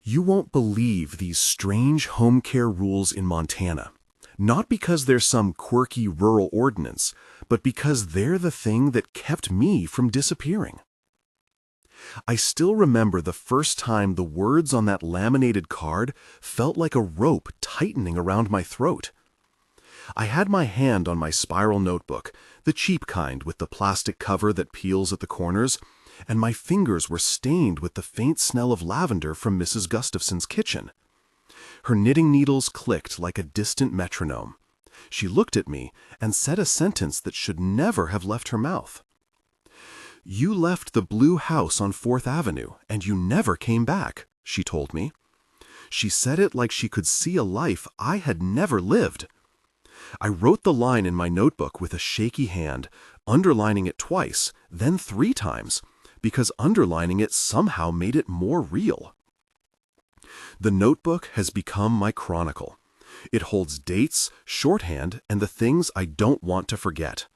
You won't believe these strange home care rules in Montana. Not because they're some quirky rural ordinance, but because they're the thing that kept me from disappearing. I still remember the first time the words on that laminated card felt like a rope tightening around my throat. I had my hand on my spiral notebook, the cheap kind with the plastic cover that peels at the corners, and my fingers were stained with the faint smell of lavender from Mrs. Gustiffson's kitchen. Her knitting needles clicked like a distant metronome. She looked at me and said a sentence that should never have left her mouth. "You left the blue house on 4th Avenue, and you never came back," she told me. She said it like she could see a life I had never lived. I wrote the line in my notebook with a shaky hand, underlining it twice, then 3 times, because underlining it somehow made it more real. The notebook has become my chronicle. It holds dates, shorthand, and the things I don't want to forget.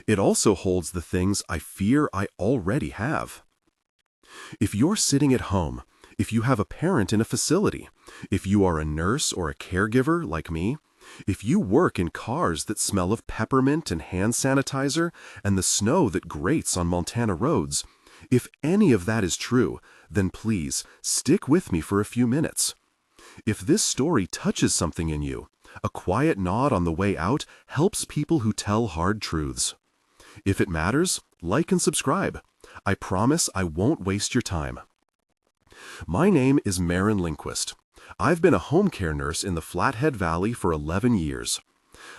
It also holds the things I fear I already have. If you're sitting at home, if you have a parent in a facility, if you are a nurse or a caregiver like me, if you work in cars that smell of peppermint and hand sanitizer and the snow that grates on Montana roads, if any of that is true, then please stick with me for a few minutes. If this story touches something in you, a quiet nod on the way out helps people who tell hard truths. If it matters, like and subscribe. I promise I won't waste your time. My name is Marin Lindquist. I've been a home care nurse in the Flathead Valley for 11 years.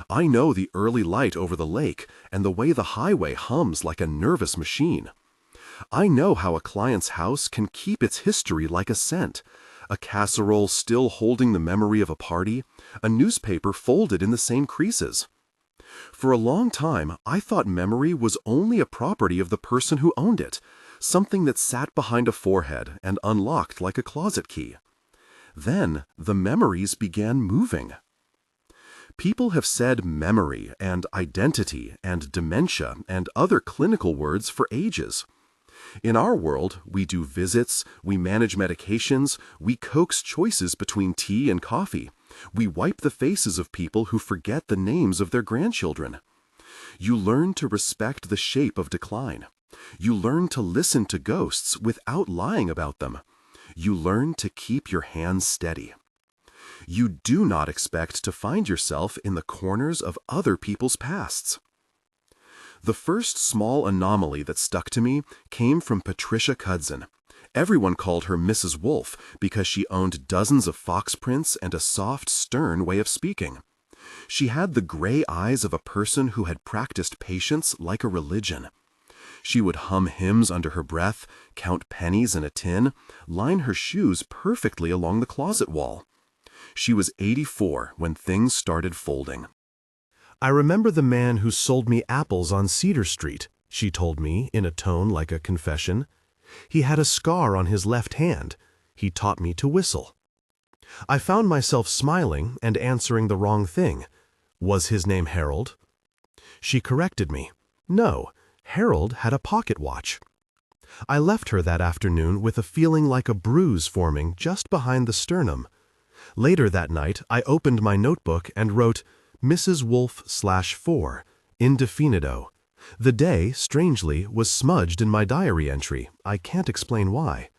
I know the early light over the lake and the way the highway hums like a nervous machine. I know how a client's house can keep its history like a scent, a casserole still holding the memory of a party, a newspaper folded in the same creases. For a long time, I thought memory was only a property of the person who owned it, something that sat behind a forehead and unlocked like a closet key. Then the memories began moving. People have said memory and identity and dementia and other clinical words for ages. In our world, we do visits, we manage medications, we coax choices between tea and coffee. We wipe the faces of people who forget the names of their grandchildren. You learn to respect the shape of decline. You learn to listen to ghosts without lying about them. You learn to keep your hands steady. You do not expect to find yourself in the corners of other people's pasts. The first small anomaly that stuck to me came from Patricia Cudson. Everyone called her Mrs. Wolf because she owned dozens of fox prints and a soft, stern way of speaking. She had the gray eyes of a person who had practiced patience like a religion. She would hum hymns under her breath, count pennies in a tin, line her shoes perfectly along the closet wall. She was 84 when things started folding. "I remember the man who sold me apples on Cedar Street," she told me in a tone like a confession. "He had a scar on his left hand. He taught me to whistle." I found myself smiling and answering the wrong thing. Was his name Harold? She corrected me. No, Harold had a pocket watch. I left her that afternoon with a feeling like a bruise forming just behind the sternum. Later that night, I opened my notebook and wrote Mrs. Wolf/4, indefinito. The day, strangely, was smudged in my diary entry. I can't explain why.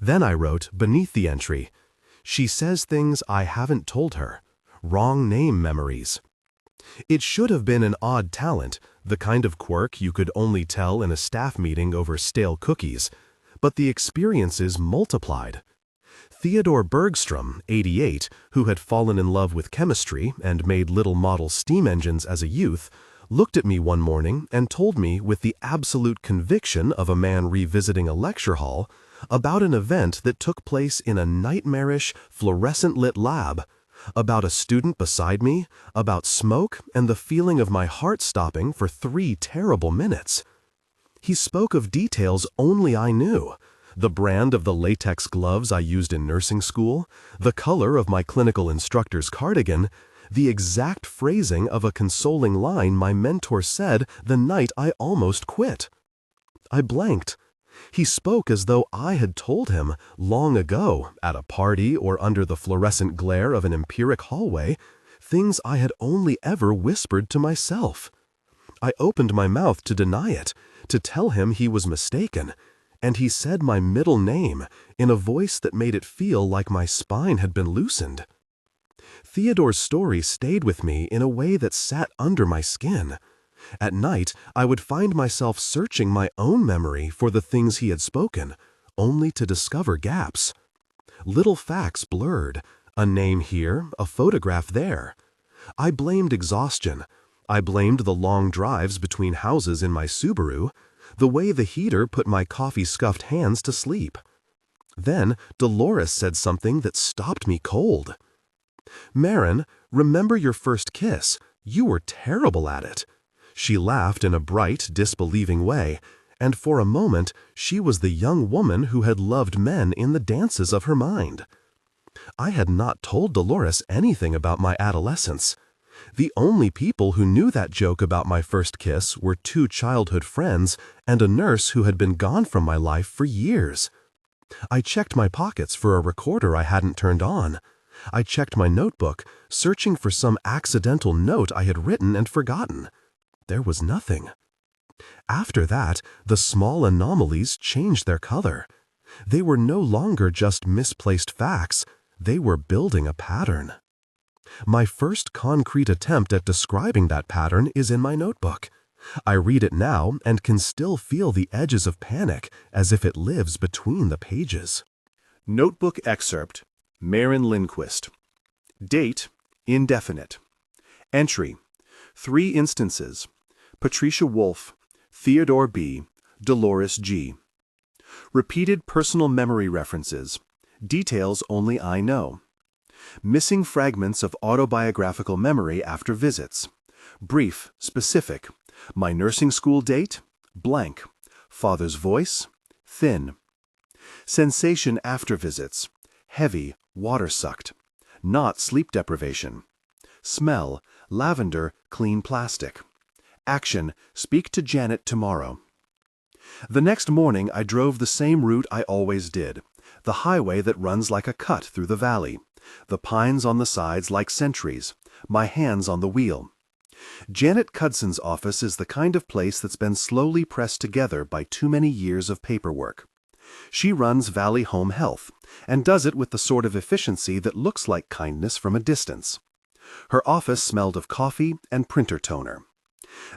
Then I wrote, beneath the entry, "She says things I haven't told her. Wrong name memories." It should have been an odd talent, the kind of quirk you could only tell in a staff meeting over stale cookies, but the experiences multiplied. Theodore Bergstrom, 88, who had fallen in love with chemistry and made little model steam engines as a youth, looked at me one morning and told me with the absolute conviction of a man revisiting a lecture hall about an event that took place in a nightmarish, fluorescent-lit lab, about a student beside me, about smoke and the feeling of my heart stopping for 3 terrible minutes. He spoke of details only I knew. The brand of the latex gloves I used in nursing school, the color of my clinical instructor's cardigan, the exact phrasing of a consoling line my mentor said the night I almost quit. I blanked. He spoke as though I had told him long ago, at a party or under the fluorescent glare of an empiric hallway, things I had only ever whispered to myself. I opened my mouth to deny it, to tell him he was mistaken, and he said my middle name in a voice that made it feel like my spine had been loosened. Theodore's story stayed with me in a way that sat under my skin. At night, I would find myself searching my own memory for the things he had spoken, only to discover gaps. Little facts blurred, a name here, a photograph there. I blamed exhaustion. I blamed the long drives between houses in my Subaru, the way the heater put my coffee-scuffed hands to sleep. Then Dolores said something that stopped me cold. "Marin, remember your first kiss. You were terrible at it." She laughed in a bright, disbelieving way, and for a moment she was the young woman who had loved men in the dances of her mind. I had not told Dolores anything about my adolescence. The only people who knew that joke about my first kiss were 2 childhood friends and a nurse who had been gone from my life for years. I checked my pockets for a recorder I hadn't turned on. I checked my notebook, searching for some accidental note I had written and forgotten. There was nothing. After that, the small anomalies changed their color. They were no longer just misplaced facts. They were building a pattern. My first concrete attempt at describing that pattern is in my notebook. I read it now and can still feel the edges of panic as if it lives between the pages. Notebook excerpt, Marin Lindquist. Date, indefinite. Entry, 3 instances, Patricia Wolfe, Theodore B., Dolores G. Repeated personal memory references, details only I know. Missing fragments of autobiographical memory after visits. Brief, specific. My nursing school date, blank. Father's voice, thin. Sensation after visits, heavy, water-sucked. Not sleep deprivation. Smell, lavender, clean plastic. Action, speak to Janet tomorrow. The next morning I drove the same route I always did, the highway that runs like a cut through the valley, the pines on the sides like sentries, my hands on the wheel. Janet Cudson's office is the kind of place that's been slowly pressed together by too many years of paperwork. She runs Valley Home Health, and does it with the sort of efficiency that looks like kindness from a distance. Her office smelled of coffee and printer toner.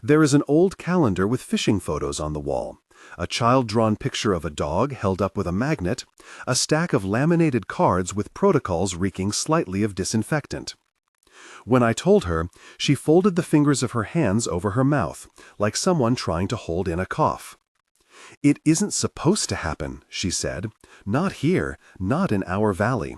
There is an old calendar with fishing photos on the wall, a child-drawn picture of a dog held up with a magnet, a stack of laminated cards with protocols reeking slightly of disinfectant. When I told her, she folded the fingers of her hands over her mouth, like someone trying to hold in a cough. "It isn't supposed to happen," she said. "Not here, not in our valley."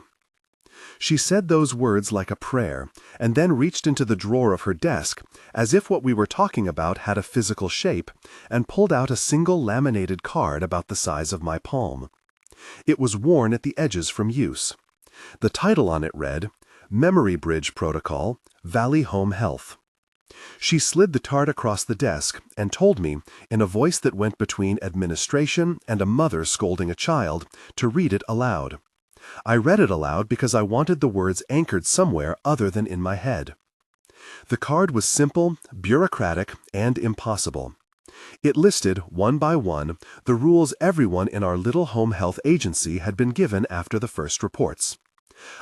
She said those words like a prayer, and then reached into the drawer of her desk, as if what we were talking about had a physical shape, and pulled out a single laminated card about the size of my palm. It was worn at the edges from use. The title on it read, Memory Bridge Protocol, Valley Home Health. She slid the card across the desk and told me, in a voice that went between administration and a mother scolding a child, to read it aloud. I read it aloud because I wanted the words anchored somewhere other than in my head. The card was simple, bureaucratic, and impossible. It listed, one by one, the rules everyone in our little home health agency had been given after the first reports.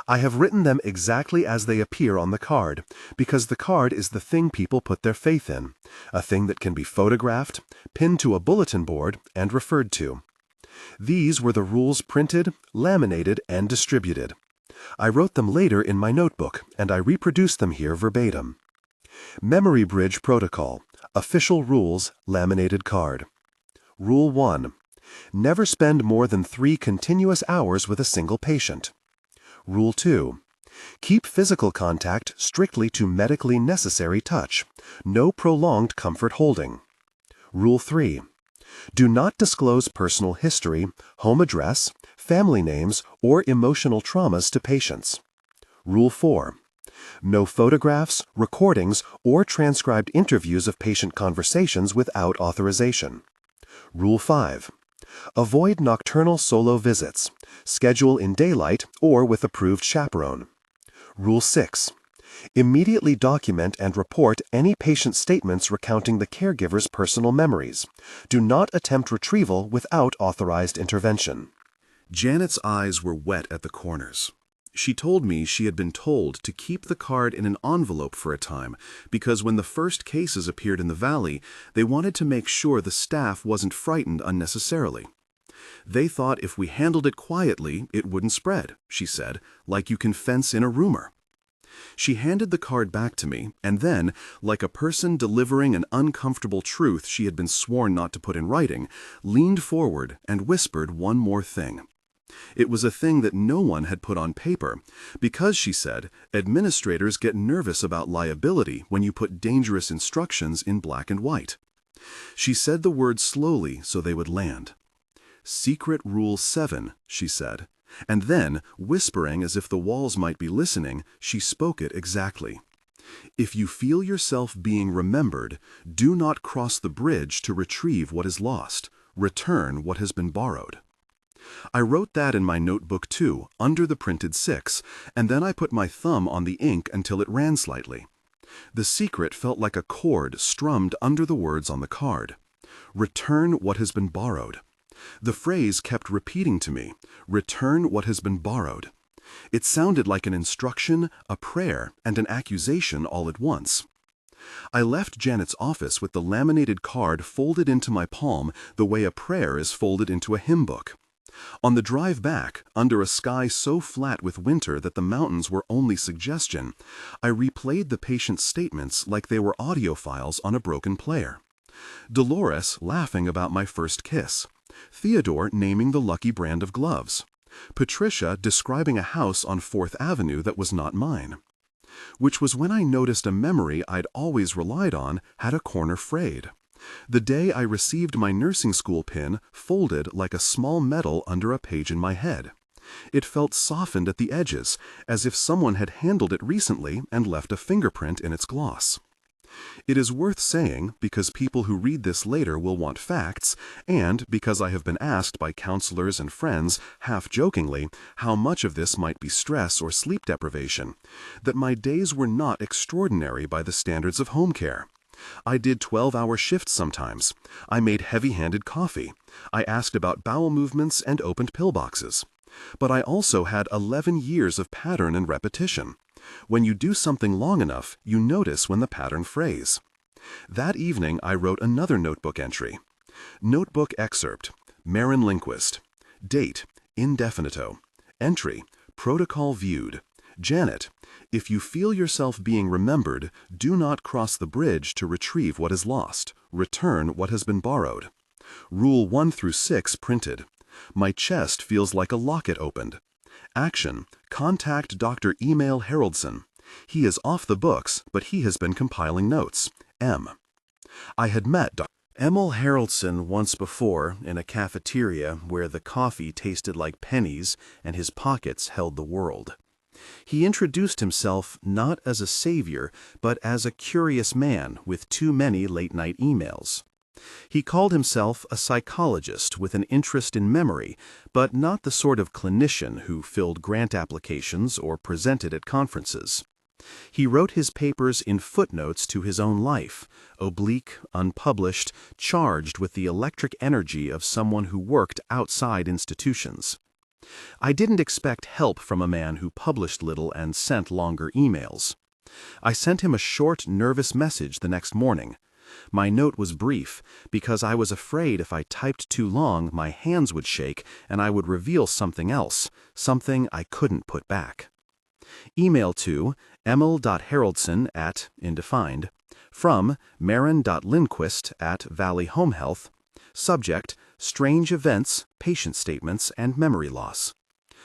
I have written them exactly as they appear on the card, because the card is the thing people put their faith in, a thing that can be photographed, pinned to a bulletin board, and referred to. These were the rules printed, laminated, and distributed. I wrote them later in my notebook, and I reproduced them here verbatim. Memory Bridge Protocol, Official Rules, Laminated Card. Rule 1. Never spend more than 3 continuous hours with a single patient. Rule 2. Keep physical contact strictly to medically necessary touch. No prolonged comfort holding. Rule 3. Do not disclose personal history, home address, family names, or emotional traumas to patients. Rule 4. No photographs, recordings, or transcribed interviews of patient conversations without authorization. Rule 5. Avoid nocturnal solo visits. Schedule in daylight or with approved chaperone. Rule 6. Immediately document and report any patient statements recounting the caregiver's personal memories. Do not attempt retrieval without authorized intervention. Janet's eyes were wet at the corners. She told me she had been told to keep the card in an envelope for a time because when the first cases appeared in the valley, they wanted to make sure the staff wasn't frightened unnecessarily. They thought if we handled it quietly, it wouldn't spread, she said, like you can fence in a rumor. She handed the card back to me, and then, like a person delivering an uncomfortable truth she had been sworn not to put in writing, leaned forward and whispered one more thing. It was a thing that no one had put on paper, because, she said, administrators get nervous about liability when you put dangerous instructions in black and white. She said the words slowly so they would land. Secret Rule 7, she said, and then, whispering as if the walls might be listening, she spoke it exactly. If you feel yourself being remembered, do not cross the bridge to retrieve what is lost. Return what has been borrowed. I wrote that in my notebook too, under the printed 6, and then I put my thumb on the ink until it ran slightly. The secret felt like a chord strummed under the words on the card. Return what has been borrowed. The phrase kept repeating to me, return what has been borrowed. It sounded like an instruction, a prayer, and an accusation all at once. I left Janet's office with the laminated card folded into my palm the way a prayer is folded into a hymn book. On the drive back, under a sky so flat with winter that the mountains were only suggestion, I replayed the patient's statements like they were audio files on a broken player. Dolores laughing about my first kiss. Theodore naming the lucky brand of gloves. Patricia describing a house on 4th Avenue that was not mine. Which was when I noticed a memory I'd always relied on had a corner frayed. The day I received my nursing school pin folded like a small medal under a page in my head. It felt softened at the edges, as if someone had handled it recently and left a fingerprint in its gloss. It is worth saying, because people who read this later will want facts, and because I have been asked by counselors and friends, half-jokingly, how much of this might be stress or sleep deprivation, that my days were not extraordinary by the standards of home care. I did 12-hour shifts sometimes. I made heavy-handed coffee. I asked about bowel movements and opened pillboxes. But I also had 11 years of pattern and repetition. When you do something long enough, you notice when the pattern frays. That evening, I wrote another notebook entry. Notebook excerpt, Marin Lindquist. Date, indefinito. Entry, protocol viewed. Janet, if you feel yourself being remembered, do not cross the bridge to retrieve what is lost. Return what has been borrowed. Rule 1 through 6 printed. My chest feels like a locket opened. Action, contact Dr. Emil Haroldson. He is off the books, but he has been compiling notes. M. I had met Dr. Emil Haroldson once before in a cafeteria where the coffee tasted like pennies and his pockets held the world. He introduced himself not as a savior, but as a curious man with too many late-night emails. He called himself a psychologist with an interest in memory, but not the sort of clinician who filled grant applications or presented at conferences. He wrote his papers in footnotes to his own life, oblique, unpublished, charged with the electric energy of someone who worked outside institutions. I didn't expect help from a man who published little and sent longer emails. I sent him a short, nervous message the next morning. My note was brief, because I was afraid if I typed too long, my hands would shake and I would reveal something else, something I couldn't put back. Email to emil.haroldson at, indefined, from marin.lindquist at Valley Home Health. Subject, strange events, patient statements, and memory loss.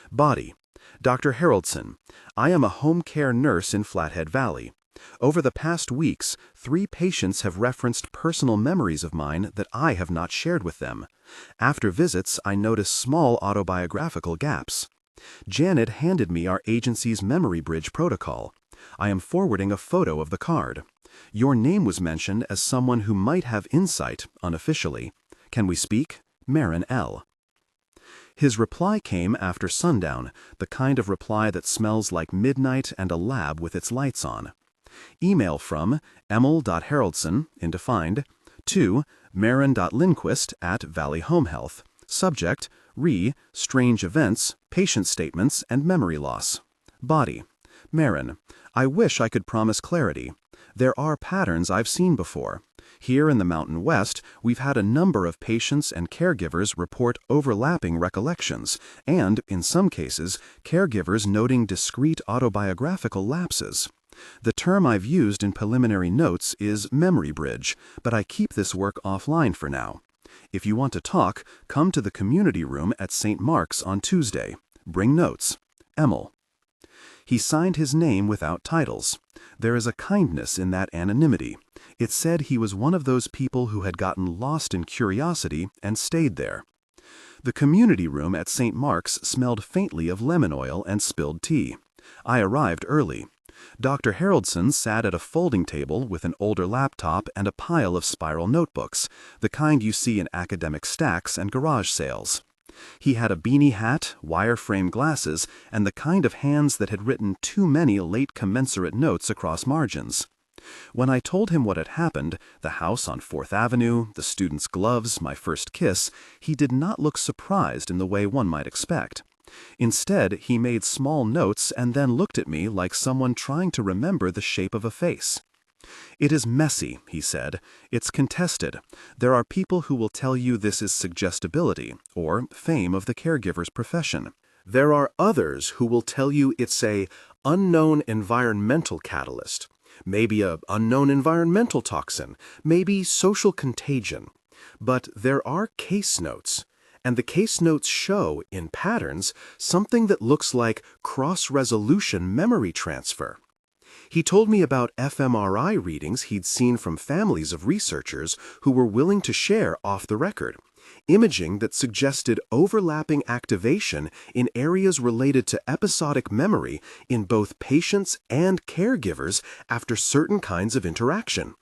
Body, Dr. Haroldson, I am a home care nurse in Flathead Valley. Over the past weeks, 3 patients have referenced personal memories of mine that I have not shared with them. After visits, I notice small autobiographical gaps. Janet handed me our agency's Memory Bridge protocol. I am forwarding a photo of the card. Your name was mentioned as someone who might have insight, unofficially. Can we speak? Marin L. His reply came after sundown, the kind of reply that smells like midnight and a lab with its lights on. Email from emil.haraldson, indefined, to marin.lindquist@Valley Home Health. Subject, strange events, patient statements, and memory loss. Body, Marin, I wish I could promise clarity. There are patterns I've seen before. Here in the Mountain West, we've had a number of patients and caregivers report overlapping recollections, and, in some cases, caregivers noting discrete autobiographical lapses. The term I've used in preliminary notes is memory bridge, but I keep this work offline for now. If you want to talk, come to the community room at St. Mark's on Tuesday. Bring notes. Emil. He signed his name without titles. There is a kindness in that anonymity. It said he was one of those people who had gotten lost in curiosity and stayed there. The community room at St. Mark's smelled faintly of lemon oil and spilled tea. I arrived early. Dr. Haraldson sat at a folding table with an older laptop and a pile of spiral notebooks, the kind you see in academic stacks and garage sales. He had a beanie hat, wire-frame glasses, and the kind of hands that had written too many late commensurate notes across margins. When I told him what had happened, the house on 4th Avenue, the student's gloves, my first kiss, he did not look surprised in the way one might expect. Instead, he made small notes and then looked at me like someone trying to remember the shape of a face. It is messy, he said. It's contested. There are people who will tell you this is suggestibility, or fame of the caregiver's profession. There are others who will tell you it's a unknown environmental catalyst, maybe a unknown environmental toxin, maybe social contagion. But there are case notes. And the case notes show, in patterns, something that looks like cross-resolution memory transfer. He told me about fMRI readings he'd seen from families of researchers who were willing to share off the record, imaging that suggested overlapping activation in areas related to episodic memory in both patients and caregivers after certain kinds of interaction.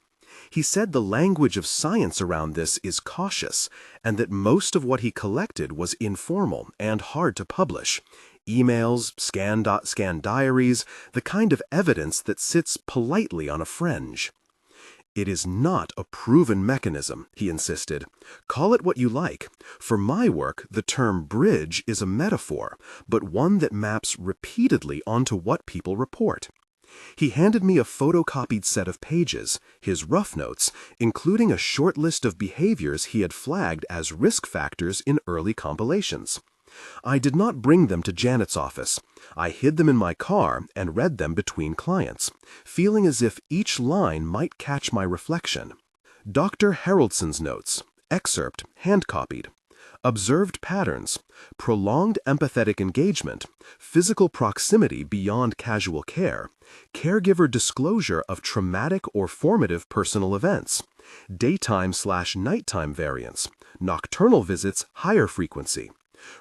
He said the language of science around this is cautious, and that most of what he collected was informal and hard to publish. Emails, scan diaries, the kind of evidence that sits politely on a fringe. It is not a proven mechanism, he insisted. Call it what you like. For my work, the term bridge is a metaphor, but one that maps repeatedly onto what people report. He handed me a photocopied set of pages, his rough notes, including a short list of behaviors he had flagged as risk factors in early compilations. I did not bring them to Janet's office. I hid them in my car and read them between clients, feeling as if each line might catch my reflection. Dr. Haraldson's notes, excerpt, hand-copied. Observed patterns, prolonged empathetic engagement, physical proximity beyond casual care, caregiver disclosure of traumatic or formative personal events, daytime/nighttime variance, nocturnal visits higher frequency,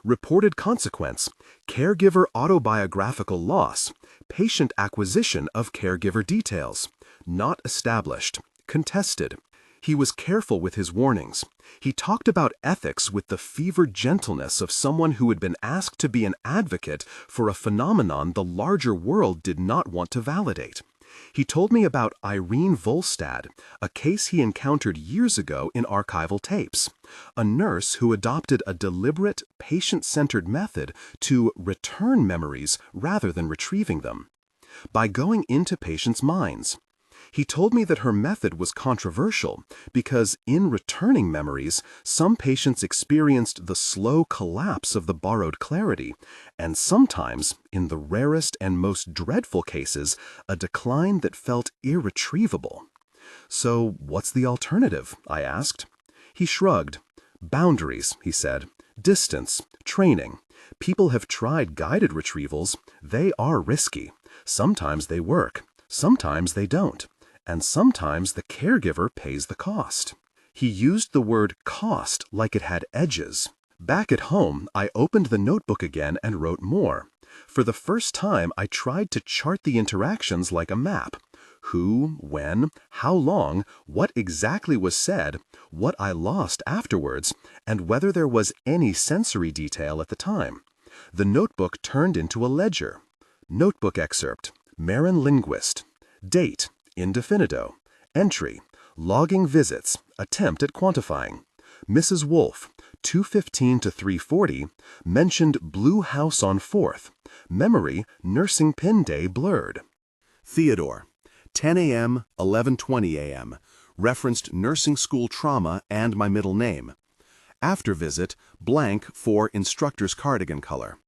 reported consequence, caregiver autobiographical loss, patient acquisition of caregiver details, not established, contested. He was careful with his warnings. He talked about ethics with the fevered gentleness of someone who had been asked to be an advocate for a phenomenon the larger world did not want to validate. He told me about Irene Volstad, a case he encountered years ago in archival tapes, a nurse who adopted a deliberate, patient-centered method to return memories rather than retrieving them, by going into patients' minds. He told me that her method was controversial because, in returning memories, some patients experienced the slow collapse of the borrowed clarity, and sometimes, in the rarest and most dreadful cases, a decline that felt irretrievable. So, what's the alternative? I asked. He shrugged. Boundaries, he said. Distance, training. People have tried guided retrievals. They are risky. Sometimes they work. Sometimes they don't. And sometimes the caregiver pays the cost. He used the word cost like it had edges. Back at home, I opened the notebook again and wrote more. For the first time, I tried to chart the interactions like a map. Who, when, how long, what exactly was said, what I lost afterwards, and whether there was any sensory detail at the time. The notebook turned into a ledger. Notebook excerpt, Marin linguist. Date, indefinito. Entry, logging visits, attempt at quantifying. Mrs. Wolfe, 2:15 to 3:40, mentioned Blue House on 4th. Memory, nursing pin day blurred. Theodore, 10 a.m., 11:20 a.m., referenced nursing school trauma and my middle name. After visit, blank for instructor's cardigan color.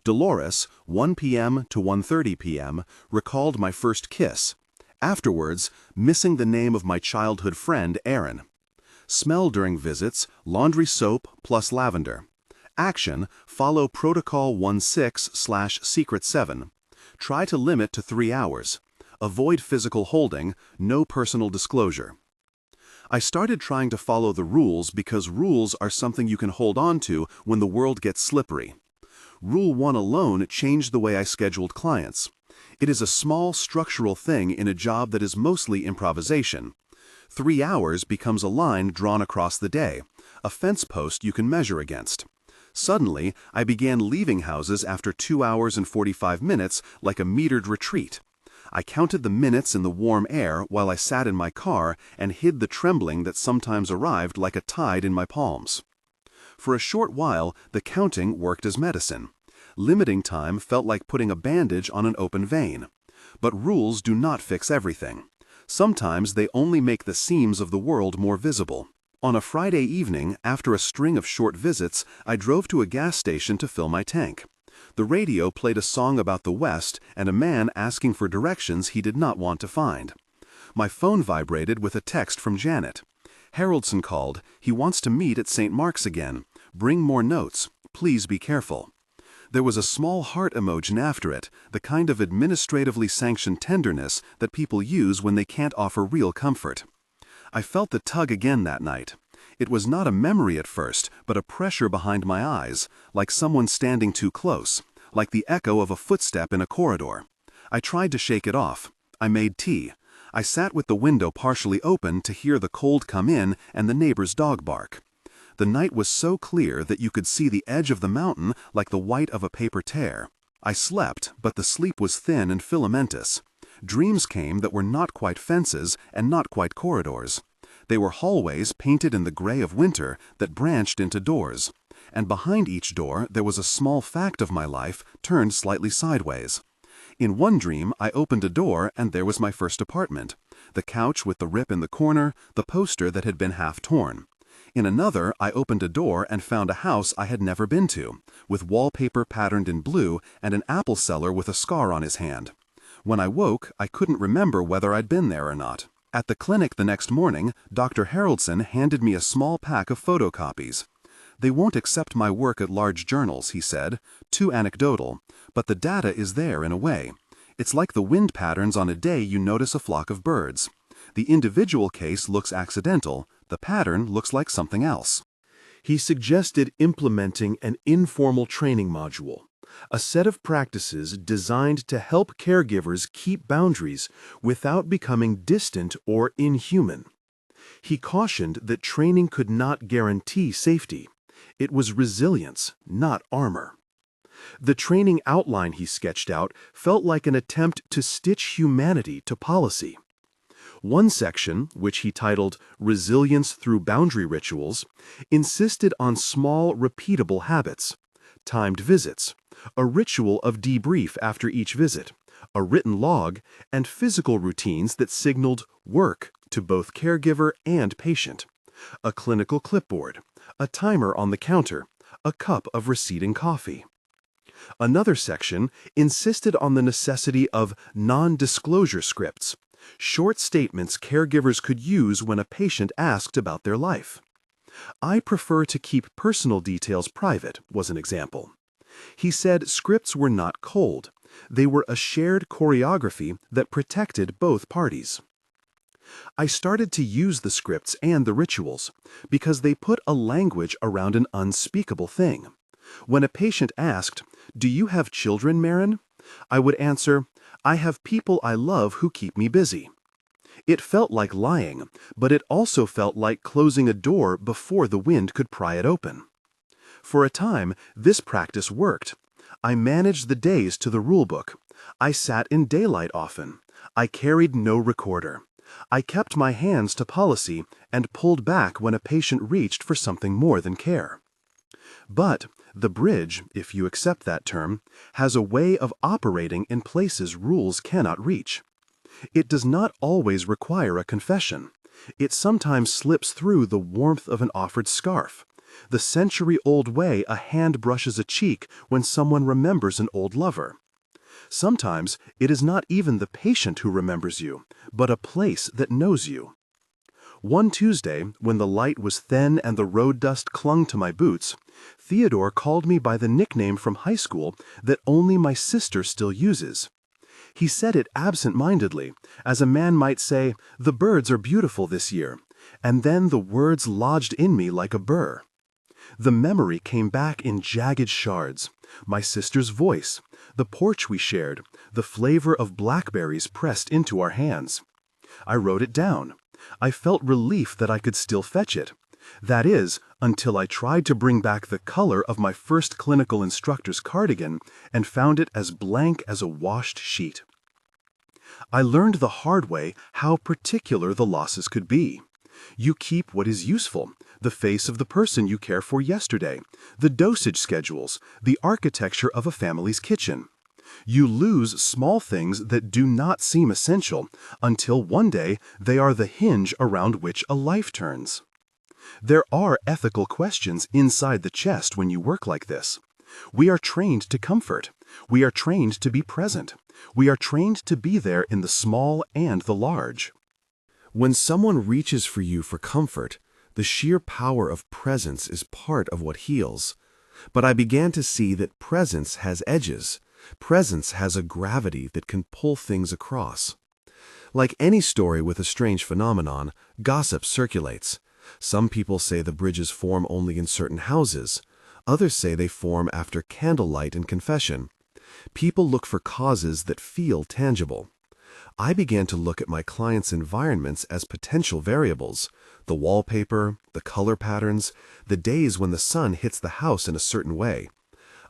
Dolores, 1 p.m. to 1:30 p.m., recalled my first kiss. Afterwards, missing the name of my childhood friend, Aaron. Smell during visits, laundry soap plus lavender. Action, follow Protocol 16/Secret 7. Try to limit to 3 hours. Avoid physical holding, no personal disclosure. I started trying to follow the rules because rules are something you can hold on to when the world gets slippery. Rule 1 alone changed the way I scheduled clients. It is a small structural thing in a job that is mostly improvisation. 3 hours becomes a line drawn across the day, a fence post you can measure against. Suddenly, I began leaving houses after 2 hours and 45 minutes like a metered retreat. I counted the minutes in the warm air while I sat in my car and hid the trembling that sometimes arrived like a tide in my palms. For a short while, the counting worked as medicine. Limiting time felt like putting a bandage on an open vein. But rules do not fix everything. Sometimes they only make the seams of the world more visible. On a Friday evening, after a string of short visits, I drove to a gas station to fill my tank. The radio played a song about the West and a man asking for directions he did not want to find. My phone vibrated with a text from Janet. Haroldson called. He wants to meet at St. Mark's again. Bring more notes. Please be careful. There was a small heart emoji after it, the kind of administratively sanctioned tenderness that people use when they can't offer real comfort. I felt the tug again that night. It was not a memory at first, but a pressure behind my eyes, like someone standing too close, like the echo of a footstep in a corridor. I tried to shake it off. I made tea. I sat with the window partially open to hear the cold come in and the neighbor's dog bark. The night was so clear that you could see the edge of the mountain like the white of a paper tear. I slept, but the sleep was thin and filamentous. Dreams came that were not quite fences and not quite corridors. They were hallways painted in the gray of winter that branched into doors. And behind each door there was a small fact of my life turned slightly sideways. In one dream, I opened a door and there was my first apartment. The couch with the rip in the corner, the poster that had been half torn. In another, I opened a door and found a house I had never been to, with wallpaper patterned in blue and an apple seller with a scar on his hand. When I woke, I couldn't remember whether I'd been there or not. At the clinic the next morning, Dr. Haroldson handed me a small pack of photocopies. They won't accept my work at large journals, he said, too anecdotal, but the data is there in a way. It's like the wind patterns on a day you notice a flock of birds. The individual case looks accidental, the pattern looks like something else. He suggested implementing an informal training module, a set of practices designed to help caregivers keep boundaries without becoming distant or inhuman. He cautioned that training could not guarantee safety. It was resilience, not armor. The training outline he sketched out felt like an attempt to stitch humanity to policy. One section, which he titled Resilience Through Boundary Rituals, insisted on small, repeatable habits, timed visits, a ritual of debrief after each visit, a written log, and physical routines that signaled work to both caregiver and patient, a clinical clipboard, a timer on the counter, a cup of receding coffee. Another section insisted on the necessity of non-disclosure scripts, short statements caregivers could use when a patient asked about their life. I prefer to keep personal details private, was an example. He said scripts were not cold. They were a shared choreography that protected both parties. I started to use the scripts and the rituals because they put a language around an unspeakable thing. When a patient asked, "Do you have children, Marin?" I would answer, I have people I love who keep me busy. It felt like lying, but it also felt like closing a door before the wind could pry it open. For a time, this practice worked. I managed the days to the rulebook. I sat in daylight often. I carried no recorder. I kept my hands to policy and pulled back when a patient reached for something more than care. But the bridge, if you accept that term, has a way of operating in places rules cannot reach. It does not always require a confession. It sometimes slips through the warmth of an offered scarf, the century-old way a hand brushes a cheek when someone remembers an old lover. Sometimes it is not even the patient who remembers you, but a place that knows you. One Tuesday, when the light was thin and the road dust clung to my boots, Theodore called me by the nickname from high school that only my sister still uses. He said it absent-mindedly, as a man might say, "The birds are beautiful this year," and then the words lodged in me like a burr. The memory came back in jagged shards. My sister's voice, the porch we shared, the flavor of blackberries pressed into our hands. I wrote it down. I felt relief that I could still fetch it. That is, until I tried to bring back the color of my first clinical instructor's cardigan and found it as blank as a washed sheet. I learned the hard way how particular the losses could be. You keep what is useful, the face of the person you care for yesterday, the dosage schedules, the architecture of a family's kitchen. You lose small things that do not seem essential until one day they are the hinge around which a life turns. There are ethical questions inside the chest when you work like this. We are trained to comfort. We are trained to be present. We are trained to be there in the small and the large. When someone reaches for you for comfort, the sheer power of presence is part of what heals. But I began to see that presence has edges. Presence has a gravity that can pull things across. Like any story with a strange phenomenon, gossip circulates. Some people say the bridges form only in certain houses. Others say they form after candlelight and confession. People look for causes that feel tangible. I began to look at my clients' environments as potential variables: the wallpaper, the color patterns, the days when the sun hits the house in a certain way.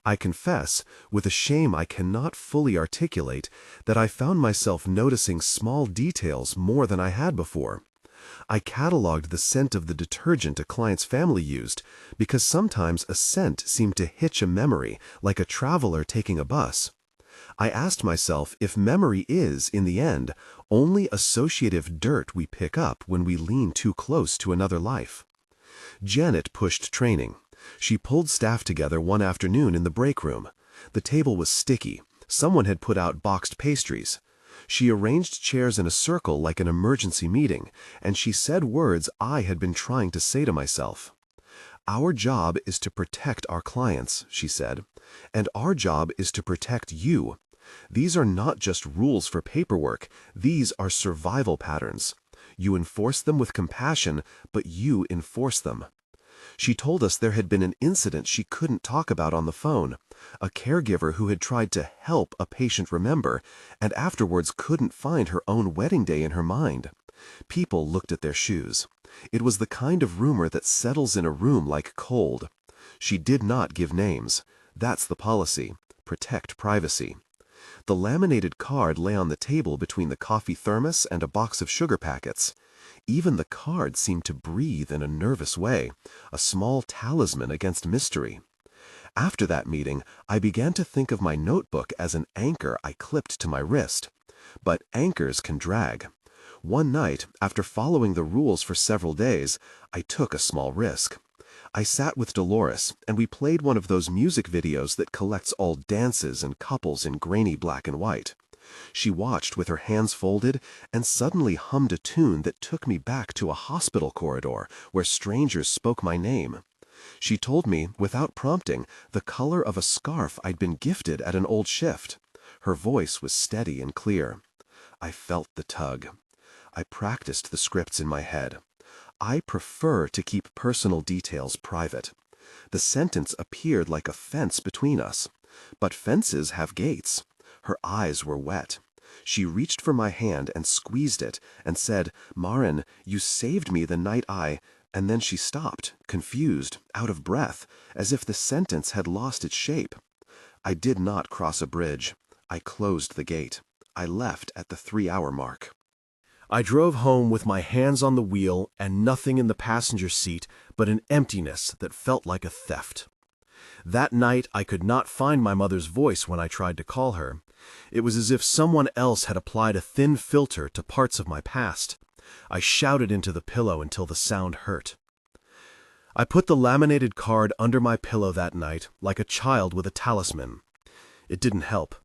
I confess, with a shame I cannot fully articulate, that I found myself noticing small details more than I had before. I cataloged the scent of the detergent a client's family used, because sometimes a scent seemed to hitch a memory, like a traveler taking a bus. I asked myself if memory is, in the end, only associative dirt we pick up when we lean too close to another life. Janet pushed training. She pulled staff together one afternoon in the break room. The table was sticky. Someone had put out boxed pastries. She arranged chairs in a circle like an emergency meeting, and she said words I had been trying to say to myself. "Our job is to protect our clients," she said, "and our job is to protect you. These are not just rules for paperwork. These are survival patterns. You enforce them with compassion, but you enforce them." She told us there had been an incident she couldn't talk about on the phone, a caregiver who had tried to help a patient remember, and afterwards couldn't find her own wedding day in her mind. People looked at their shoes. It was the kind of rumor that settles in a room like cold. She did not give names. That's the policy. Protect privacy. The laminated card lay on the table between the coffee thermos and a box of sugar packets. Even the card seemed to breathe in a nervous way, a small talisman against mystery. After that meeting, I began to think of my notebook as an anchor I clipped to my wrist. But anchors can drag. One night, after following the rules for several days, I took a small risk. I sat with Dolores, and we played one of those music videos that collects all dances and couples in grainy black and white. She watched with her hands folded and suddenly hummed a tune that took me back to a hospital corridor where strangers spoke my name. She told me, without prompting, the color of a scarf I'd been gifted at an old shift. Her voice was steady and clear. I felt the tug. I practiced the scripts in my head. I prefer to keep personal details private. The sentence appeared like a fence between us. But fences have gates. Her eyes were wet. She reached for my hand and squeezed it and said, "Marin, you saved me the night I—" And then she stopped, confused, out of breath, as if the sentence had lost its shape. I did not cross a bridge. I closed the gate. I left at the 3-hour mark. I drove home with my hands on the wheel and nothing in the passenger seat but an emptiness that felt like a theft. That night I could not find my mother's voice when I tried to call her. It was as if someone else had applied a thin filter to parts of my past. I shouted into the pillow until the sound hurt. I put the laminated card under my pillow that night, like a child with a talisman. It didn't help.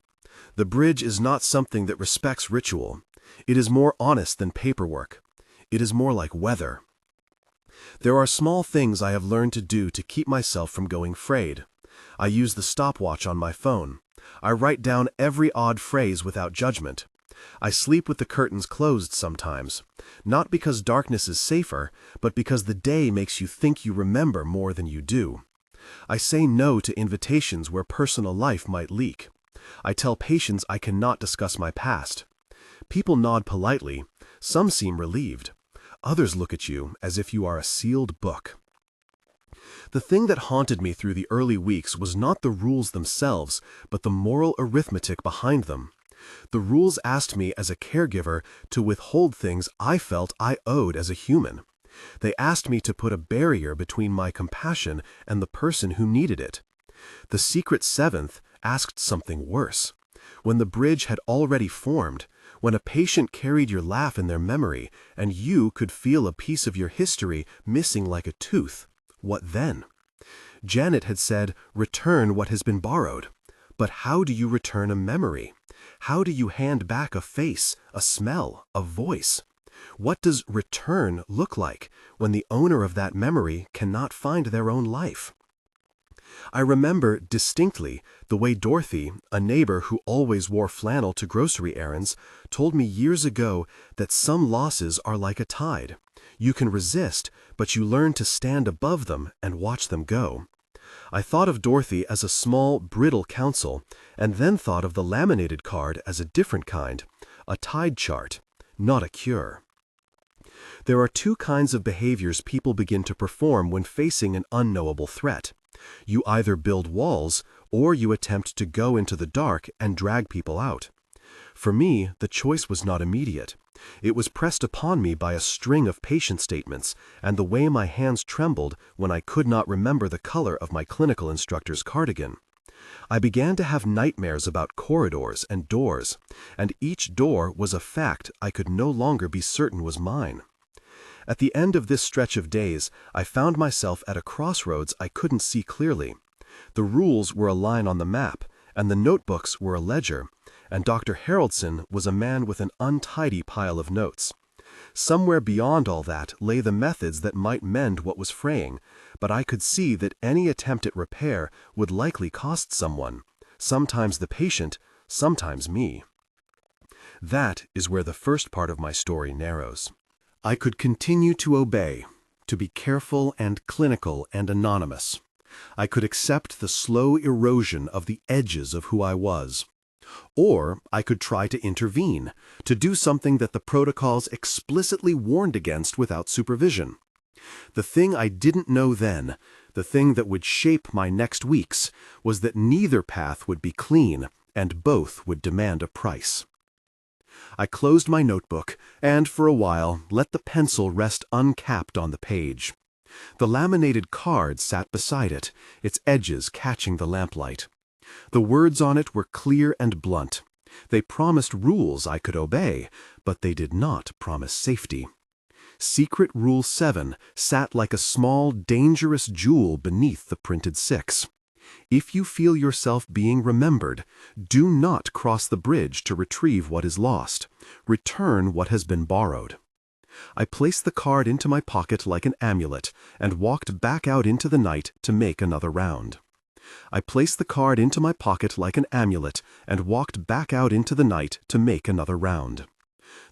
The bridge is not something that respects ritual. It is more honest than paperwork. It is more like weather. There are small things I have learned to do to keep myself from going frayed. I use the stopwatch on my phone. I write down every odd phrase without judgment. I sleep with the curtains closed sometimes, not because darkness is safer, but because the day makes you think you remember more than you do. I say no to invitations where personal life might leak. I tell patients I cannot discuss my past. People nod politely. Some seem relieved. Others look at you as if you are a sealed book. The thing that haunted me through the early weeks was not the rules themselves, but the moral arithmetic behind them. The rules asked me as a caregiver to withhold things I felt I owed as a human. They asked me to put a barrier between my compassion and the person who needed it. The secret seventh asked something worse. When the bridge had already formed, when a patient carried your laugh in their memory and you could feel a piece of your history missing like a tooth, what then? Janet had said, "Return what has been borrowed." But how do you return a memory? How do you hand back a face, a smell, a voice? What does return look like when the owner of that memory cannot find their own life? I remember distinctly the way Dorothy, a neighbor who always wore flannel to grocery errands, told me years ago that some losses are like a tide. You can resist, but you learn to stand above them and watch them go. I thought of Dorothy as a small, brittle counsel, and then thought of the laminated card as a different kind, a tide chart, not a cure. There are two kinds of behaviors people begin to perform when facing an unknowable threat. You either build walls, or you attempt to go into the dark and drag people out. For me, the choice was not immediate. It was pressed upon me by a string of patient statements and the way my hands trembled when I could not remember the color of my clinical instructor's cardigan. I began to have nightmares about corridors and doors, and each door was a fact I could no longer be certain was mine. At the end of this stretch of days, I found myself at a crossroads I couldn't see clearly. The rules were a line on the map, and the notebooks were a ledger, and Dr. Haroldson was a man with an untidy pile of notes. Somewhere beyond all that lay the methods that might mend what was fraying, but I could see that any attempt at repair would likely cost someone, sometimes the patient, sometimes me. That is where the first part of my story narrows. I could continue to obey, to be careful and clinical and anonymous. I could accept the slow erosion of the edges of who I was. Or I could try to intervene, to do something that the protocols explicitly warned against without supervision. The thing I didn't know then, the thing that would shape my next weeks, was that neither path would be clean, and both would demand a price. I closed my notebook, and for a while let the pencil rest uncapped on the page. The laminated card sat beside it, its edges catching the lamplight. The words on it were clear and blunt. They promised rules I could obey, but they did not promise safety. Secret Rule 7 sat like a small, dangerous jewel beneath the printed 6. If you feel yourself being remembered, do not cross the bridge to retrieve what is lost. Return what has been borrowed. I placed the card into my pocket like an amulet and walked back out into the night to make another round. I placed the card into my pocket like an amulet and walked back out into the night to make another round.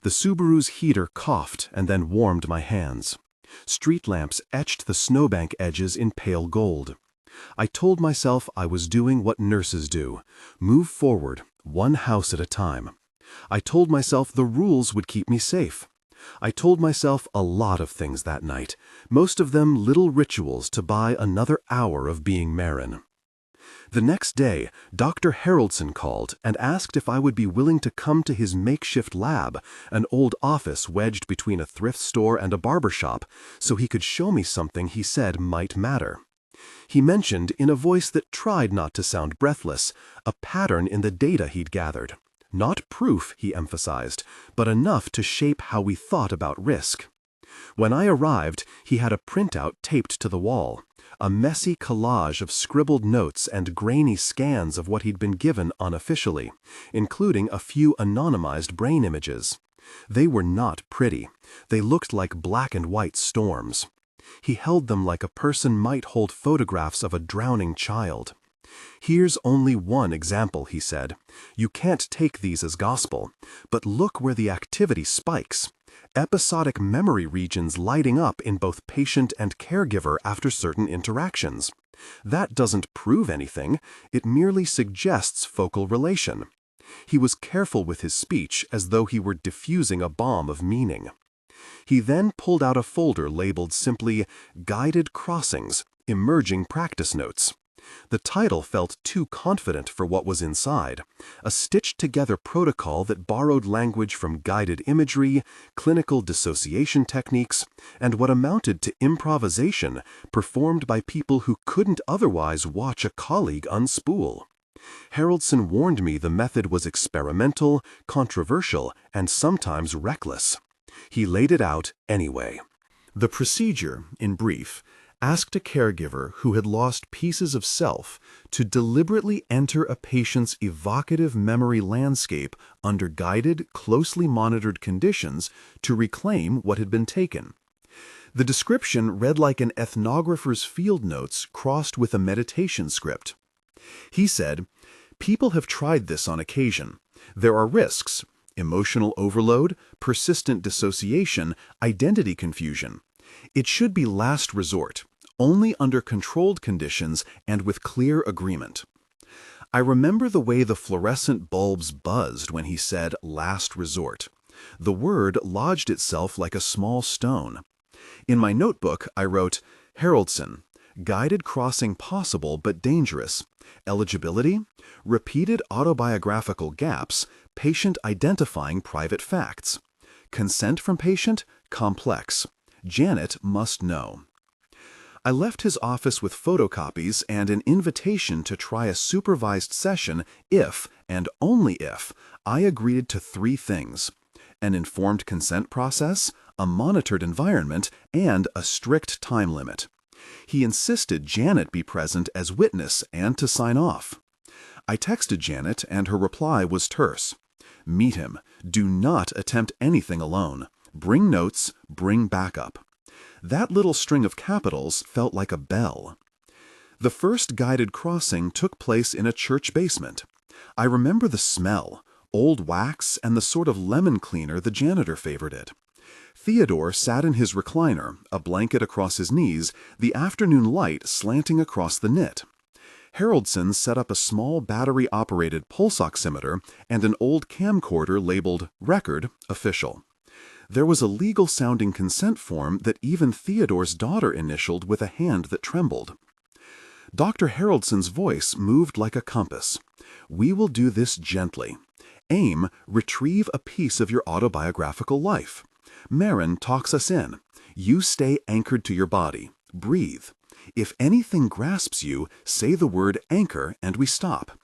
The Subaru's heater coughed and then warmed my hands. Street lamps etched the snowbank edges in pale gold. I told myself I was doing what nurses do, move forward, one house at a time. I told myself the rules would keep me safe. I told myself a lot of things that night, most of them little rituals to buy another hour of being Marin. The next day, Dr. Haroldson called and asked if I would be willing to come to his makeshift lab, an old office wedged between a thrift store and a barber shop, so he could show me something he said might matter. He mentioned, in a voice that tried not to sound breathless, a pattern in the data he'd gathered. Not proof, he emphasized, but enough to shape how we thought about risk. When I arrived, he had a printout taped to the wall, a messy collage of scribbled notes and grainy scans of what he'd been given unofficially, including a few anonymized brain images. They were not pretty. They looked like black and white storms. He held them like a person might hold photographs of a drowning child. Here's only one example, he said. You can't take these as gospel, but look where the activity spikes. Episodic memory regions lighting up in both patient and caregiver after certain interactions. That doesn't prove anything, it merely suggests focal relation. He was careful with his speech as though he were diffusing a bomb of meaning. He then pulled out a folder labeled simply Guided Crossings, Emerging Practice Notes. The title felt too confident for what was inside, a stitched-together protocol that borrowed language from guided imagery, clinical dissociation techniques, and what amounted to improvisation performed by people who couldn't otherwise watch a colleague unspool. Haroldson warned me the method was experimental, controversial, and sometimes reckless. He laid it out anyway. The procedure, in brief, asked a caregiver who had lost pieces of self to deliberately enter a patient's evocative memory landscape under guided, closely monitored conditions to reclaim what had been taken. The description read like an ethnographer's field notes crossed with a meditation script. He said, "People have tried this on occasion. There are risks: emotional overload, persistent dissociation, identity confusion. It should be last resort, only under controlled conditions and with clear agreement." I remember the way the fluorescent bulbs buzzed when he said last resort. The word lodged itself like a small stone. In my notebook, I wrote, Haroldson, guided crossing possible but dangerous. Eligibility, repeated autobiographical gaps, patient identifying private facts. Consent from patient, complex. Janet must know. I left his office with photocopies and an invitation to try a supervised session if, and only if, I agreed to 3 things: an informed consent process, a monitored environment, and a strict time limit. He insisted Janet be present as witness and to sign off. I texted Janet, and her reply was terse. Meet him. Do not attempt anything alone. Bring notes, bring backup. That little string of capitals felt like a bell. The first guided crossing took place in a church basement. I remember the smell, old wax, and the sort of lemon cleaner the janitor favored it. Theodore sat in his recliner, a blanket across his knees, the afternoon light slanting across the knit. Haroldson set up a small battery-operated pulse oximeter and an old camcorder labeled Record Official. There was a legal-sounding consent form that even Theodore's daughter initialed with a hand that trembled. Dr. Haroldsson's voice moved like a compass. We will do this gently. Aim, retrieve a piece of your autobiographical life. Marin talks us in. You stay anchored to your body. Breathe. If anything grasps you, say the word anchor and we stop.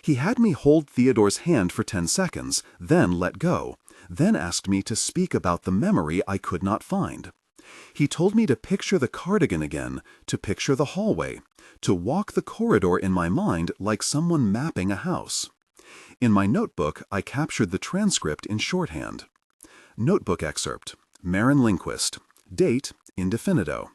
He had me hold Theodore's hand for 10 seconds, then let go, then asked me to speak about the memory I could not find. He told me to picture the cardigan again, to picture the hallway, to walk the corridor in my mind like someone mapping a house. In my notebook, I captured the transcript in shorthand. Notebook excerpt. Marin Lindquist. Date, indefinito.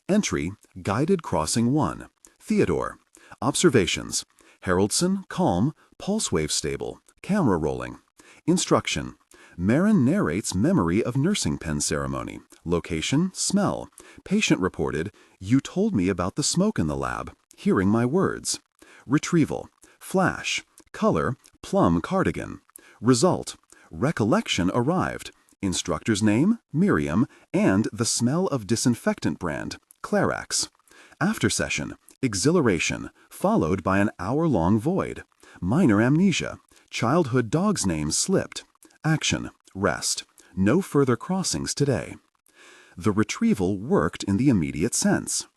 Entry, Guided Crossing 1. Theodore. Observations. Haroldson, calm, pulse wave stable, camera rolling. Instruction. Marin narrates memory of nursing pen ceremony. Location, smell. Patient reported, you told me about the smoke in the lab. Hearing my words. Retrieval. Flash. Color, plum cardigan. Result. Recollection arrived. Instructor's name, Miriam, and the smell of disinfectant brand, Clarax. After session, exhilaration, followed by an hour-long void. Minor amnesia. Childhood dog's name slipped. Action, rest. No further crossings today. The retrieval worked in the immediate sense.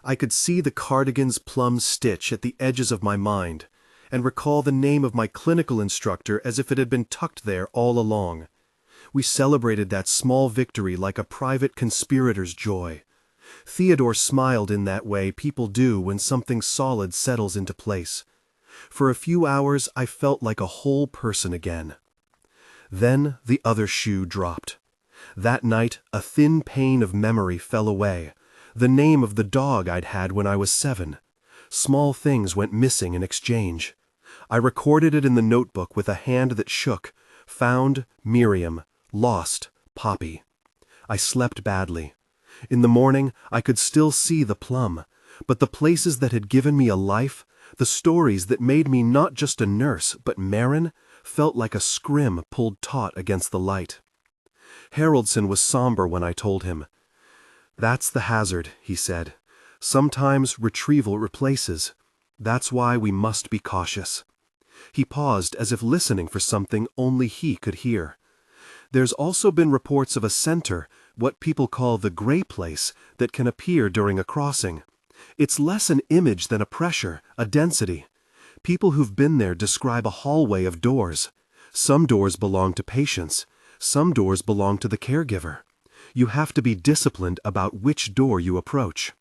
I could see the cardigan's plum stitch at the edges of my mind, and recall the name of my clinical instructor as if it had been tucked there all along. We celebrated that small victory like a private conspirator's joy. Theodore smiled in that way people do when something solid settles into place. For a few hours I felt like a whole person again. Then the other shoe dropped. That night a thin pane of memory fell away, the name of the dog I'd had when I was 7. Small things went missing in exchange. I recorded it in the notebook with a hand that shook. Found, Miriam. Lost, Poppy. I slept badly. In the morning I could still see the plum, but the places that had given me a life, the stories that made me not just a nurse but Marin, felt like a scrim pulled taut against the light. Haroldson was somber when I told him. "That's the hazard," he said. "Sometimes retrieval replaces. That's why we must be cautious." He paused as if listening for something only he could hear. There's also been reports of a center, what people call the gray place, that can appear during a crossing. It's less an image than a pressure, a density. People who've been there describe a hallway of doors. Some doors belong to patients. Some doors belong to the caregiver. You have to be disciplined about which door you approach.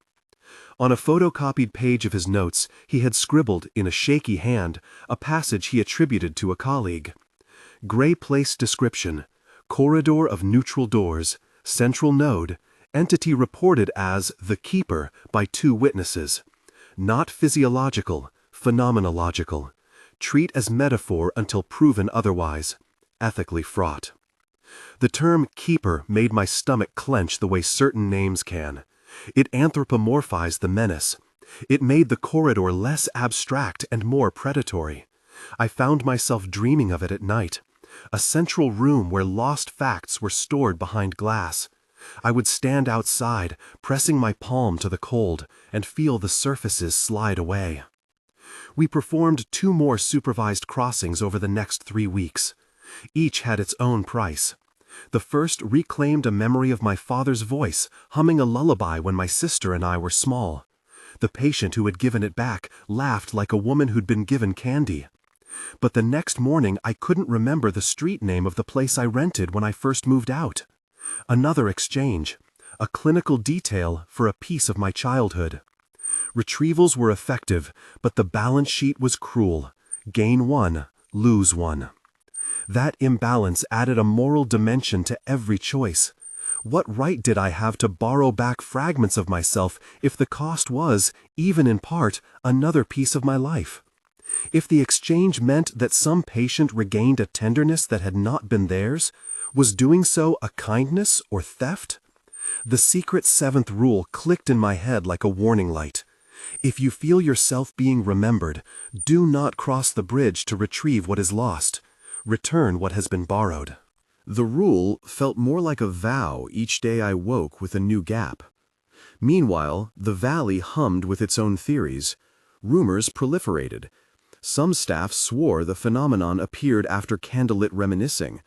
On a photocopied page of his notes, he had scribbled, in a shaky hand, a passage he attributed to a colleague. Gray place description. Corridor of neutral doors, central node, entity reported as the keeper by 2 witnesses. Not physiological, phenomenological. Treat as metaphor until proven otherwise. Ethically fraught. The term keeper made my stomach clench the way certain names can. It anthropomorphized the menace. It made the corridor less abstract and more predatory. I found myself dreaming of it at night. A central room where lost facts were stored behind glass. I would stand outside, pressing my palm to the cold, and feel the surfaces slide away. We performed 2 more supervised crossings over the next 3 weeks. Each had its own price. The first reclaimed a memory of my father's voice, humming a lullaby when my sister and I were small. The patient who had given it back laughed like a woman who'd been given candy. But the next morning I couldn't remember the street name of the place I rented when I first moved out. Another exchange. A clinical detail for a piece of my childhood. Retrievals were effective, but the balance sheet was cruel. Gain 1, lose 1. That imbalance added a moral dimension to every choice. What right did I have to borrow back fragments of myself if the cost was, even in part, another piece of my life? If the exchange meant that some patient regained a tenderness that had not been theirs, was doing so a kindness or theft? The secret 7th rule clicked in my head like a warning light. If you feel yourself being remembered, do not cross the bridge to retrieve what is lost. Return what has been borrowed. The rule felt more like a vow each day I woke with a new gap. Meanwhile, the valley hummed with its own theories. Rumors proliferated. Some staff swore the phenomenon appeared after candlelit reminiscing.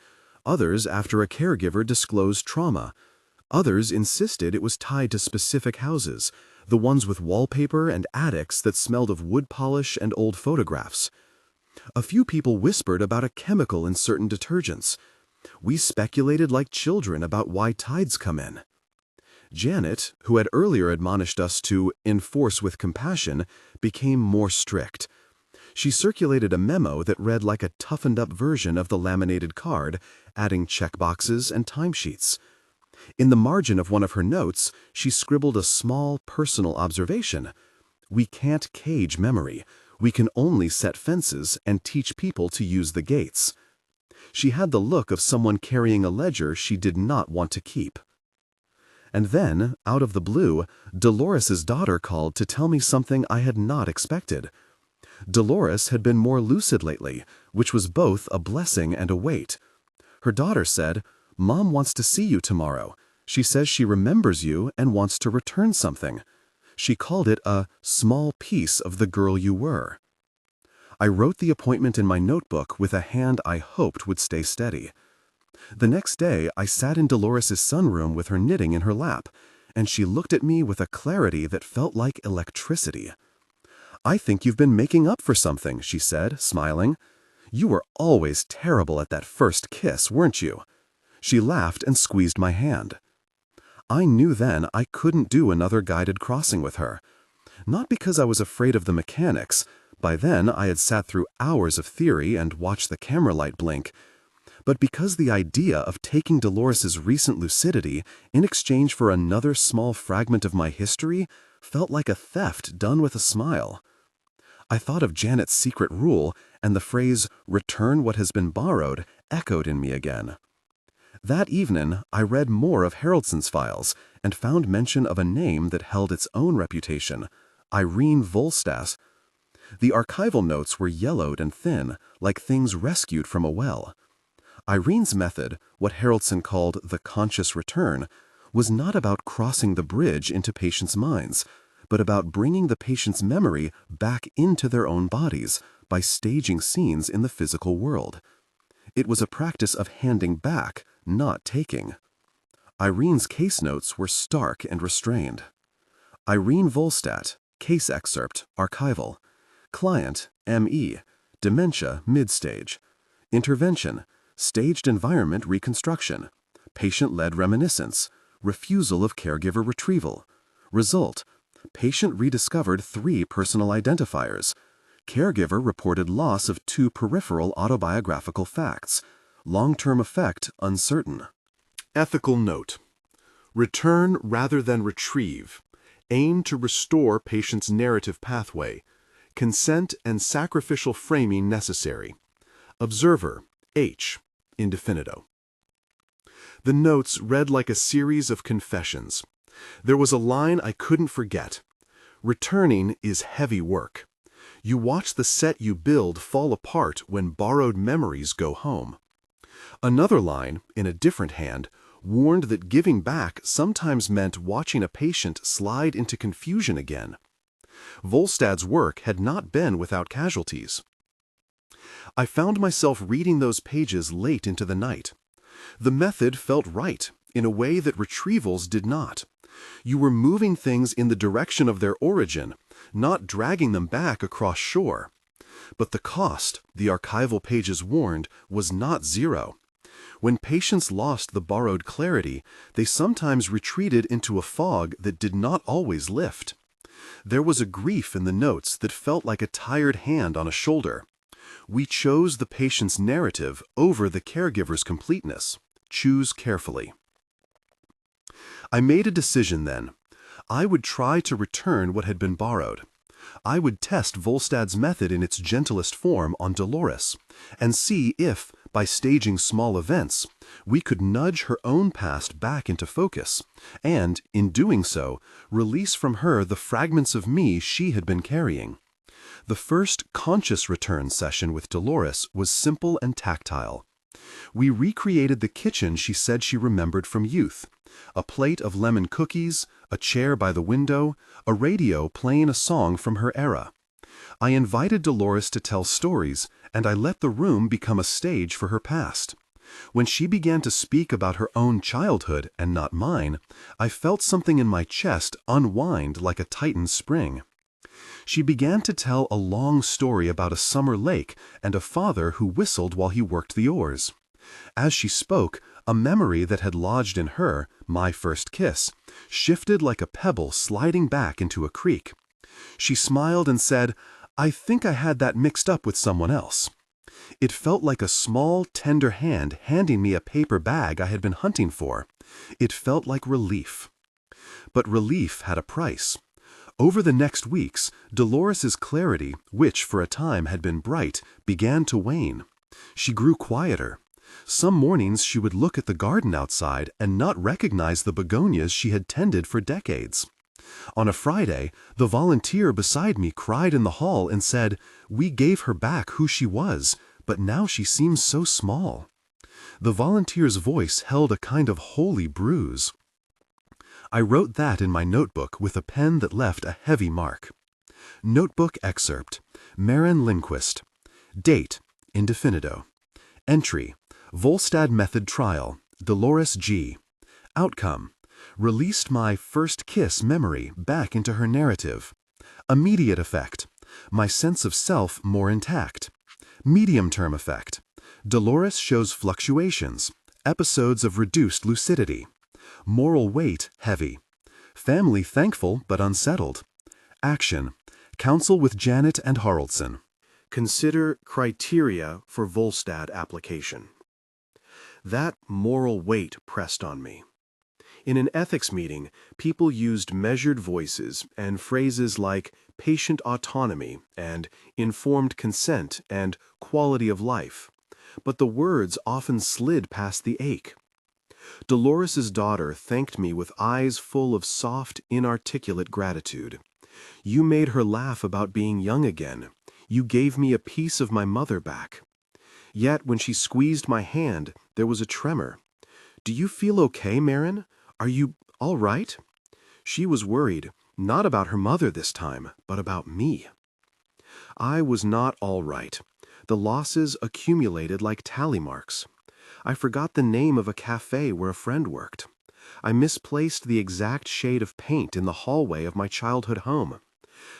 Others after a caregiver disclosed trauma. Others insisted it was tied to specific houses, the ones with wallpaper and attics that smelled of wood polish and old photographs. A few people whispered about a chemical in certain detergents. We speculated like children about why tides come in. Janet, who had earlier admonished us to enforce with compassion, became more strict. She circulated a memo that read like a toughened-up version of the laminated card, adding checkboxes and timesheets. In the margin of one of her notes, she scribbled a small, personal observation. We can't cage memory. We can only set fences and teach people to use the gates. She had the look of someone carrying a ledger she did not want to keep. And then, out of the blue, Dolores's daughter called to tell me something I had not expected. Dolores had been more lucid lately, which was both a blessing and a weight. Her daughter said, "Mom wants to see you tomorrow. She says she remembers you and wants to return something. She called it a small piece of the girl you were." I wrote the appointment in my notebook with a hand I hoped would stay steady. The next day, I sat in Dolores's sunroom with her knitting in her lap, and she looked at me with a clarity that felt like electricity. "I think you've been making up for something," she said, smiling. "You were always terrible at that first kiss, weren't you?" She laughed and squeezed my hand. I knew then I couldn't do another guided crossing with her. Not because I was afraid of the mechanics. By then I had sat through hours of theory and watched the camera light blink. But because the idea of taking Dolores's recent lucidity in exchange for another small fragment of my history felt like a theft done with a smile. I thought of Janet's secret rule, and the phrase, "return what has been borrowed," echoed in me again. That evening, I read more of Haraldson's files and found mention of a name that held its own reputation, Irene Volstad. The archival notes were yellowed and thin, like things rescued from a well. Irene's method, what Haraldson called the conscious return, was not about crossing the bridge into patients' minds, but about bringing the patient's memory back into their own bodies by staging scenes in the physical world. It was a practice of handing back, not taking. Irene's case notes were stark and restrained. Irene Volstad, case excerpt, archival. Client, M.E., dementia, mid-stage. Intervention, staged environment reconstruction. Patient-led reminiscence, refusal of caregiver retrieval. Result, patient rediscovered 3 personal identifiers. Caregiver reported loss of 2 peripheral autobiographical facts. Long-term effect uncertain. Ethical note. Return rather than retrieve. Aim to restore patient's narrative pathway. Consent and sacrificial framing necessary. Observer, H, indefinito. The notes read like a series of confessions. There was a line I couldn't forget. Returning is heavy work. You watch the set you build fall apart when borrowed memories go home. Another line, in a different hand, warned that giving back sometimes meant watching a patient slide into confusion again. Volstad's work had not been without casualties. I found myself reading those pages late into the night. The method felt right, in a way that retrievals did not. You were moving things in the direction of their origin, not dragging them back across shore. But the cost, the archival pages warned, was not zero. When patients lost the borrowed clarity, they sometimes retreated into a fog that did not always lift. There was a grief in the notes that felt like a tired hand on a shoulder. We chose the patient's narrative over the caregiver's completeness. Choose carefully. I made a decision then. I would try to return what had been borrowed. I would test Volstad's method in its gentlest form on Dolores, and see if, by staging small events, we could nudge her own past back into focus, and, in doing so, release from her the fragments of me she had been carrying. The first conscious return session with Dolores was simple and tactile. We recreated the kitchen she said she remembered from youth. A plate of lemon cookies, a chair by the window, a radio playing a song from her era. I invited Dolores to tell stories, and I let the room become a stage for her past. When she began to speak about her own childhood and not mine, I felt something in my chest unwind like a tightened spring. She began to tell a long story about a summer lake and a father who whistled while he worked the oars. As she spoke, a memory that had lodged in her, my first kiss, shifted like a pebble sliding back into a creek. She smiled and said, "I think I had that mixed up with someone else." It felt like a small, tender hand handing me a paper bag I had been hunting for. It felt like relief. But relief had a price. Over the next weeks, Dolores's clarity, which for a time had been bright, began to wane. She grew quieter. Some mornings she would look at the garden outside and not recognize the begonias she had tended for decades. On a Friday, the volunteer beside me cried in the hall and said, "We gave her back who she was, but now she seems so small." The volunteer's voice held a kind of holy bruise. I wrote that in my notebook with a pen that left a heavy mark. Notebook excerpt. Maren Lindquist. Date. Indefinito. Entry. Volstad Method Trial. Dolores G. Outcome. Released my first kiss memory back into her narrative. Immediate effect. My sense of self more intact. Medium-term effect. Dolores shows fluctuations. Episodes of reduced lucidity. Moral weight heavy. Family thankful but unsettled. Action. Counsel with Janet and Haraldson. Consider criteria for Volstad application. That moral weight pressed on me. In an ethics meeting, people used measured voices and phrases like patient autonomy and informed consent and quality of life, but the words often slid past the ache. Dolores's daughter thanked me with eyes full of soft, inarticulate gratitude. You made her laugh about being young again. You gave me a piece of my mother back. Yet when she squeezed my hand, there was a tremor. Do you feel okay, Maren? Are you all right? She was worried, not about her mother this time, but about me. I was not all right. The losses accumulated like tally marks. I forgot the name of a cafe where a friend worked. I misplaced the exact shade of paint in the hallway of my childhood home.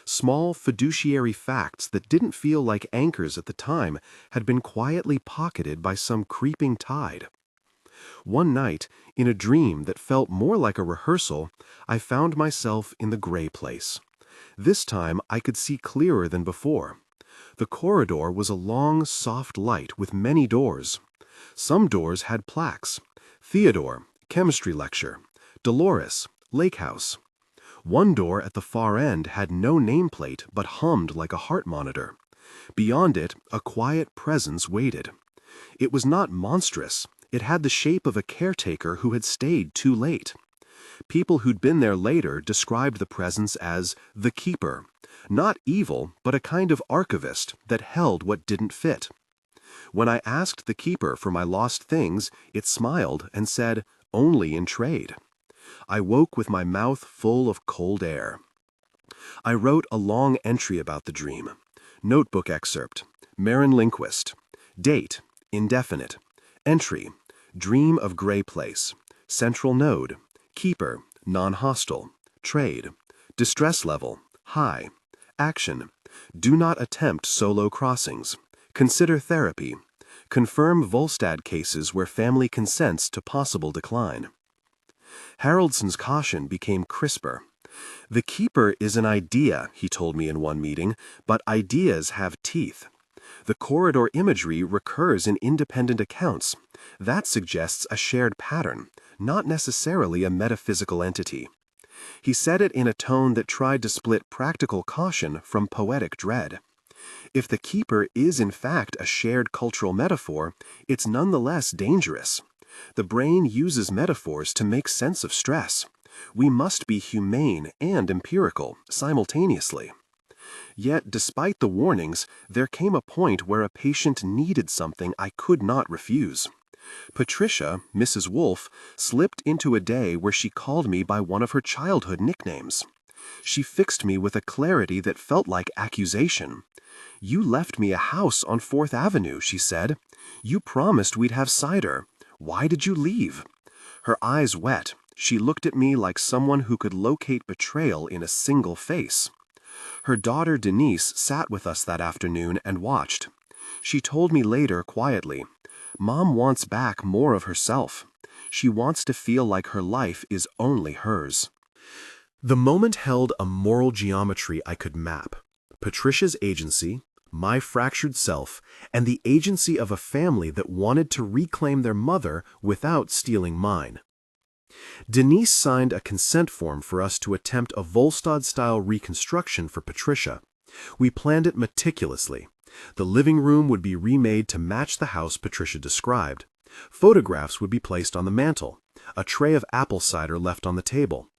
Small fiduciary facts that didn't feel like anchors at the time had been quietly pocketed by some creeping tide. One night, in a dream that felt more like a rehearsal, I found myself in the gray place. This time I could see clearer than before. The corridor was a long, soft light with many doors. Some doors had plaques. Theodore, chemistry lecture. Dolores, lake house. One door at the far end had no nameplate but hummed like a heart monitor. Beyond it, a quiet presence waited. It was not monstrous. It had the shape of a caretaker who had stayed too late. People who'd been there later described the presence as the keeper. Not evil, but a kind of archivist that held what didn't fit. When I asked the keeper for my lost things, it smiled and said, "Only in trade." I woke with my mouth full of cold air. I wrote a long entry about the dream. Notebook excerpt. Maren Lindquist. Date. Indefinite. Entry. Dream of gray place. Central node. Keeper. Non-hostile. Trade. Distress level. High. Action. Do not attempt solo crossings. Consider therapy. Confirm Volstad cases where family consents to possible decline. Haraldson's caution became crisper. The keeper is an idea, he told me in one meeting, but ideas have teeth. The corridor imagery recurs in independent accounts. That suggests a shared pattern, not necessarily a metaphysical entity. He said it in a tone that tried to split practical caution from poetic dread. If the keeper is in fact a shared cultural metaphor, it's nonetheless dangerous. The brain uses metaphors to make sense of stress. We must be humane and empirical simultaneously. Yet, despite the warnings, there came a point where a patient needed something I could not refuse. Patricia, Mrs. Wolfe, slipped into a day where she called me by one of her childhood nicknames. She fixed me with a clarity that felt like accusation. "You left me a house on 4th Avenue, she said. "You promised we'd have cider. Why did you leave?" Her eyes wet. She looked at me like someone who could locate betrayal in a single face. Her daughter Denise sat with us that afternoon and watched. She told me later quietly, "Mom wants back more of herself. She wants to feel like her life is only hers." The moment held a moral geometry I could map. Patricia's agency, my fractured self, and the agency of a family that wanted to reclaim their mother without stealing mine. Denise signed a consent form for us to attempt a Volstad-style reconstruction for Patricia. We planned it meticulously. The living room would be remade to match the house Patricia described. Photographs would be placed on the mantel, a tray of apple cider left on the table.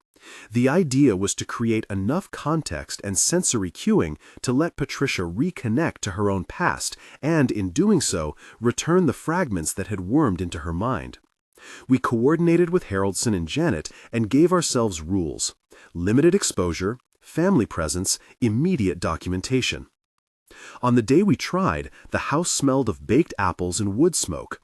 The idea was to create enough context and sensory cueing to let Patricia reconnect to her own past and, in doing so, return the fragments that had wormed into her mind. We coordinated with Haroldson and Janet and gave ourselves rules: limited exposure, family presence, immediate documentation. On the day we tried, the house smelled of baked apples and wood smoke.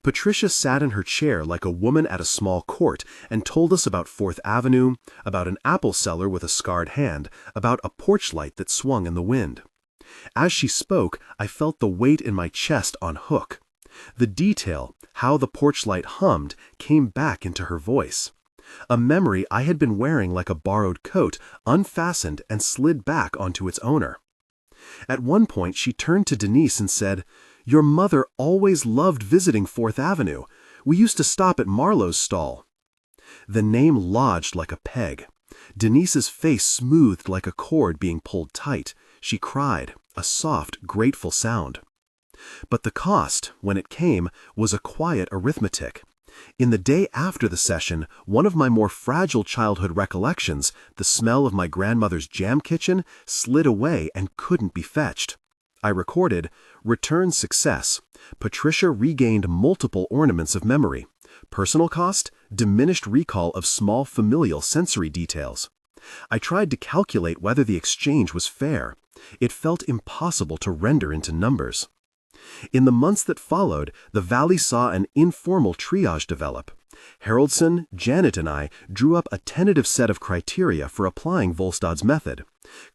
Patricia sat in her chair like a woman at a small court and told us about Fourth Avenue, about an apple seller with a scarred hand, about a porch light that swung in the wind. As she spoke, I felt the weight in my chest on hook. The detail, how the porch light hummed, came back into her voice. A memory I had been wearing like a borrowed coat, unfastened and slid back onto its owner. At one point she turned to Denise and said, "Your mother always loved visiting Fourth Avenue. We used to stop at Marlowe's stall." The name lodged like a peg. Denise's face smoothed like a cord being pulled tight. She cried, a soft, grateful sound. But the cost, when it came, was a quiet arithmetic. In the day after the session, one of my more fragile childhood recollections, the smell of my grandmother's jam kitchen, slid away and couldn't be fetched. I recorded, "Return success. Patricia regained multiple ornaments of memory. Personal cost, diminished recall of small familial sensory details." I tried to calculate whether the exchange was fair. It felt impossible to render into numbers. In the months that followed, the Valley saw an informal triage develop. Haroldson, Janet, and I drew up a tentative set of criteria for applying Volstad's method: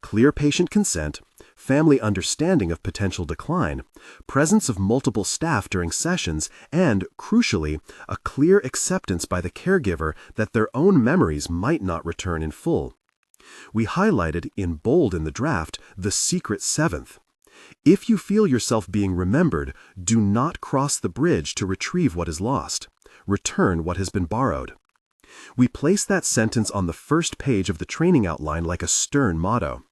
clear patient consent, family understanding of potential decline, presence of multiple staff during sessions, and, crucially, a clear acceptance by the caregiver that their own memories might not return in full. We highlighted, in bold in the draft, the secret seventh. If you feel yourself being remembered, do not cross the bridge to retrieve what is lost. Return what has been borrowed. We placed that sentence on the first page of the training outline like a stern motto.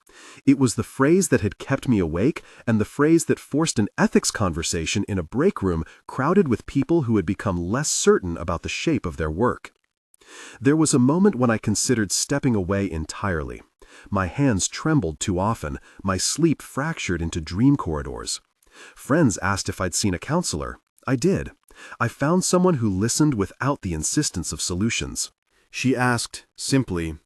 It was the phrase that had kept me awake and the phrase that forced an ethics conversation in a break room crowded with people who had become less certain about the shape of their work. There was a moment when I considered stepping away entirely. My hands trembled too often, my sleep fractured into dream corridors. Friends asked if I'd seen a counselor. I did. I found someone who listened without the insistence of solutions. She asked, simply,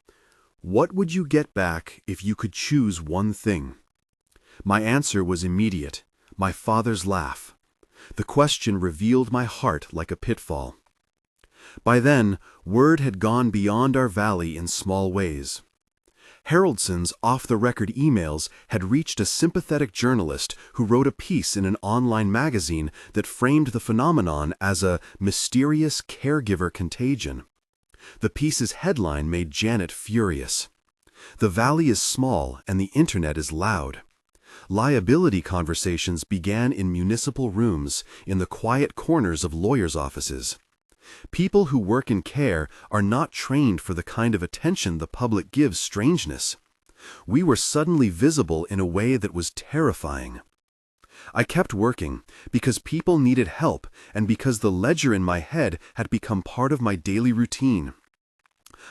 "What would you get back if you could choose one thing?" My answer was immediate: my father's laugh. The question revealed my heart like a pitfall. By then, word had gone beyond our valley in small ways. Haroldsson's off-the-record emails had reached a sympathetic journalist who wrote a piece in an online magazine that framed the phenomenon as a mysterious caregiver contagion. The piece's headline made Janet furious. "The valley is small and the internet is loud." Liability conversations began in municipal rooms, in the quiet corners of lawyers' offices. People who work in care are not trained for the kind of attention the public gives strangeness. We were suddenly visible in a way that was terrifying. I kept working because people needed help and because the ledger in my head had become part of my daily routine.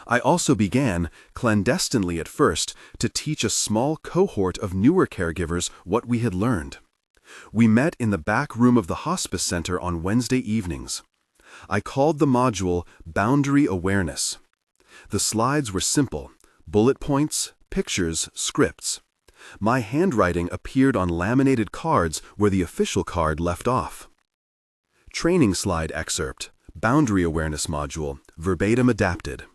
I also began, clandestinely at first, to teach a small cohort of newer caregivers what we had learned. We met in the back room of the hospice center on Wednesday evenings. I called the module Boundary Awareness. The slides were simple: bullet points, pictures, scripts. My handwriting appeared on laminated cards where the official card left off. Training slide excerpt, Boundary Awareness module, verbatim adapted.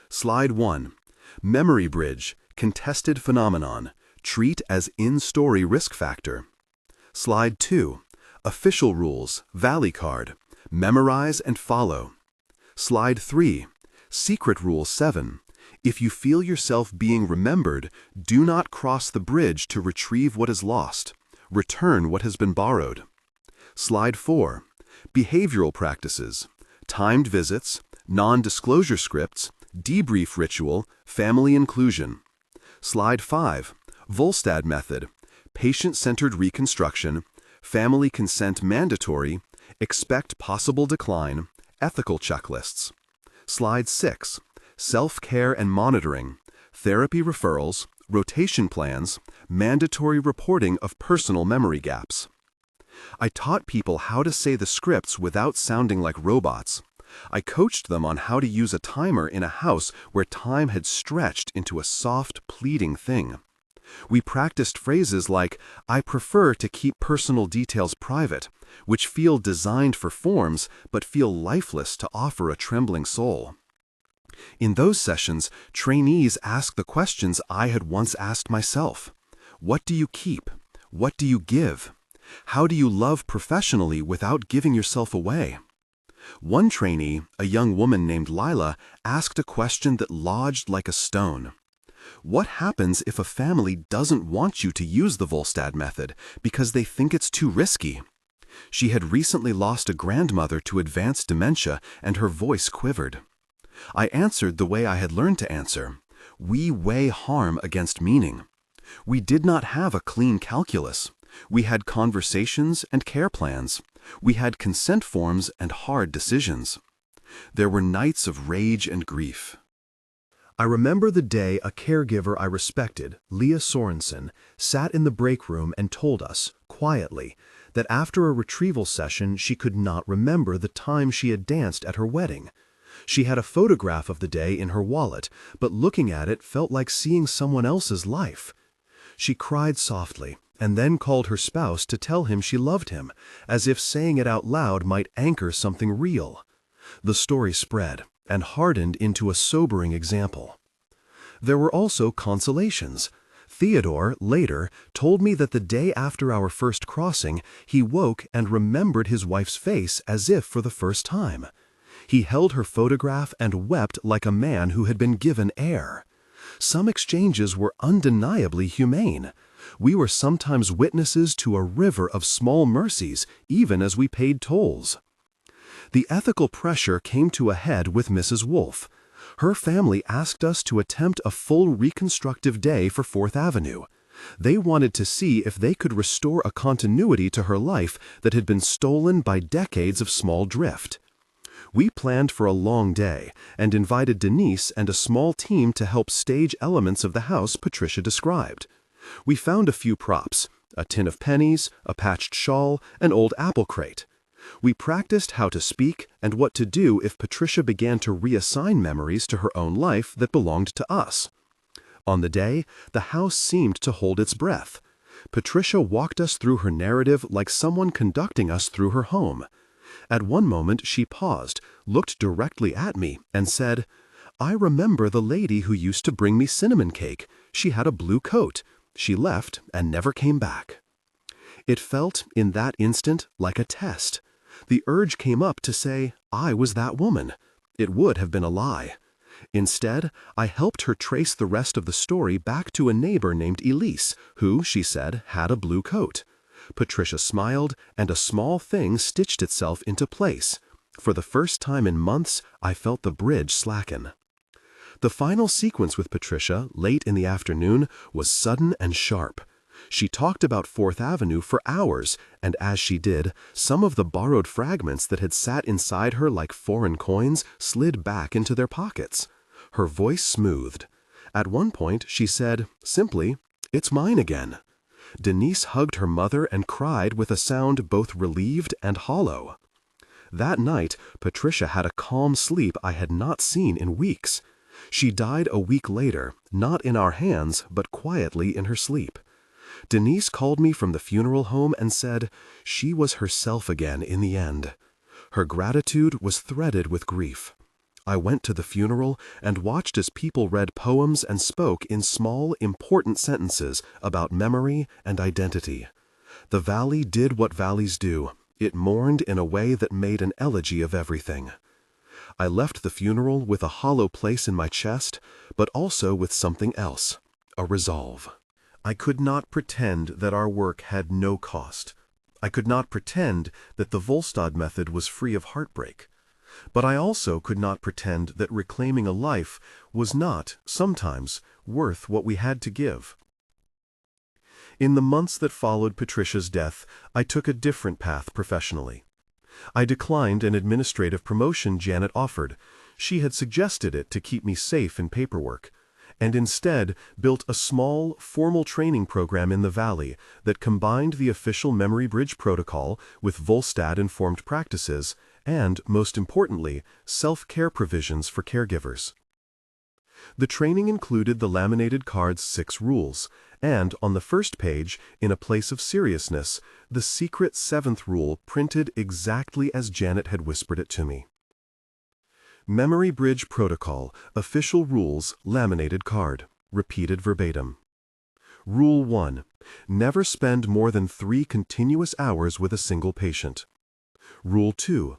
Slide 1. Memory bridge, contested phenomenon, treat as in-story risk factor. Slide 2. Official rules, Valley card, memorize and follow. Slide 3. Secret Rule 7. If you feel yourself being remembered, do not cross the bridge to retrieve what is lost. Return what has been borrowed. Slide 4. Behavioral practices, timed visits, non-disclosure scripts, debrief ritual, family inclusion. Slide 5. Volstad method, patient-centered reconstruction, family consent mandatory, expect possible decline, ethical checklists. Slide 6. self-care and monitoring, therapy referrals, rotation plans, mandatory reporting of personal memory gaps. I taught people how to say the scripts without sounding like robots. I coached them on how to use a timer in a house where time had stretched into a soft, pleading thing. We practiced phrases like, "I prefer to keep personal details private," which feel designed for forms but feel lifeless to offer a trembling soul. In those sessions, trainees asked the questions I had once asked myself. What do you keep? What do you give? How do you love professionally without giving yourself away? One trainee, a young woman named Lila, asked a question that lodged like a stone. What happens if a family doesn't want you to use the Volstad method because they think it's too risky? She had recently lost a grandmother to advanced dementia, and her voice quivered. I answered the way I had learned to answer. We weigh harm against meaning. We did not have a clean calculus. We had conversations and care plans. We had consent forms and hard decisions. There were nights of rage and grief. I remember the day a caregiver I respected, Leah Sorensen, sat in the break room and told us, quietly, that after a retrieval session she could not remember the time she had danced at her wedding. She had a photograph of the day in her wallet, but looking at it felt like seeing someone else's life. She cried softly, and then called her spouse to tell him she loved him, as if saying it out loud might anchor something real. The story spread, and hardened into a sobering example. There were also consolations. Theodore, later, told me that the day after our first crossing, he woke and remembered his wife's face as if for the first time. He held her photograph and wept like a man who had been given air. Some exchanges were undeniably humane. We were sometimes witnesses to a river of small mercies, even as we paid tolls. The ethical pressure came to a head with Mrs. Wolfe. Her family asked us to attempt a full reconstructive day for Fourth Avenue. They wanted to see if they could restore a continuity to her life that had been stolen by decades of small drift. We planned for a long day and invited Denise and a small team to help stage elements of the house Patricia described. We found a few props: a tin of pennies, a patched shawl, an old apple crate. We practiced how to speak and what to do if Patricia began to reassign memories to her own life that belonged to us. On the day, the house seemed to hold its breath. Patricia walked us through her narrative like someone conducting us through her home. At one moment she paused, looked directly at me, and said, "I remember the lady who used to bring me cinnamon cake. She had a blue coat. She left and never came back." It felt, in that instant, like a test. The urge came up to say, I was that woman. It would have been a lie. Instead, I helped her trace the rest of the story back to a neighbor named Elise, who, she said, had a blue coat. Patricia smiled, and a small thing stitched itself into place. For the first time in months, I felt the bridge slacken. The final sequence with Patricia, late in the afternoon, was sudden and sharp. She talked about Fourth Avenue for hours, and as she did, some of the borrowed fragments that had sat inside her like foreign coins slid back into their pockets. Her voice smoothed. At one point, she said, simply, "It's mine again." Denise hugged her mother and cried with a sound both relieved and hollow. That night, Patricia had a calm sleep I had not seen in weeks. She died a week later, not in our hands, but quietly in her sleep. Denise called me from the funeral home and said she was herself again in the end. Her gratitude was threaded with grief. I went to the funeral and watched as people read poems and spoke in small, important sentences about memory and identity. The valley did what valleys do. It mourned in a way that made an elegy of everything. I left the funeral with a hollow place in my chest, but also with something else, a resolve. I could not pretend that our work had no cost. I could not pretend that the Volstad method was free of heartbreak. But I also could not pretend that reclaiming a life was not, sometimes, worth what we had to give. In the months that followed Patricia's death, I took a different path professionally. I declined an administrative promotion Janet offered. She had suggested it to keep me safe in paperwork, and instead built a small, formal training program in the Valley that combined the official Memory Bridge protocol with Volstead-informed practices and, most importantly, self-care provisions for caregivers. The training included the laminated card's 6 rules, and on the first page, in a place of seriousness, the secret 7th rule printed exactly as Janet had whispered it to me. Memory Bridge Protocol, Official Rules, Laminated Card. Repeated verbatim. Rule 1. Never spend more than 3 continuous hours with a single patient. Rule 2.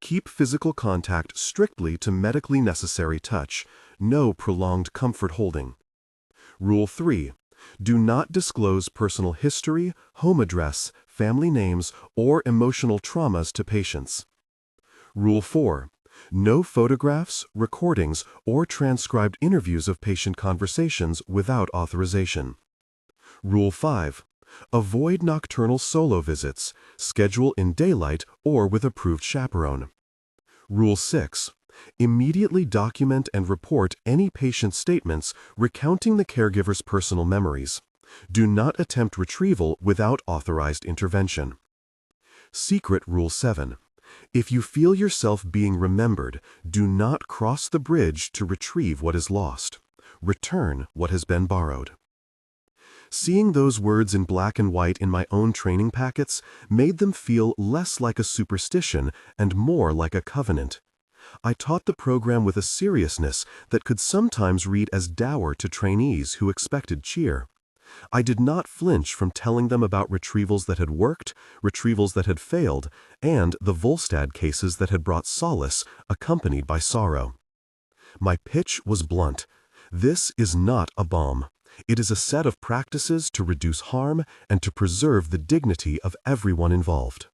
Keep physical contact strictly to medically necessary touch. No prolonged comfort holding. Rule 3. Do not disclose personal history, home address, family names, or emotional traumas to patients. Rule 4. No photographs, recordings, or transcribed interviews of patient conversations without authorization. Rule 5. Avoid nocturnal solo visits. Schedule in daylight or with approved chaperone. Rule 6. Immediately document and report any patient statements recounting the caregiver's personal memories. Do not attempt retrieval without authorized intervention. Secret Rule 7. If you feel yourself being remembered, do not cross the bridge to retrieve what is lost. Return what has been borrowed. Seeing those words in black and white in my own training packets made them feel less like a superstition and more like a covenant. I taught the program with a seriousness that could sometimes read as dour to trainees who expected cheer. I did not flinch from telling them about retrievals that had worked, retrievals that had failed, and the Volstead cases that had brought solace, accompanied by sorrow. My pitch was blunt. This is not a bomb. It is a set of practices to reduce harm and to preserve the dignity of everyone involved.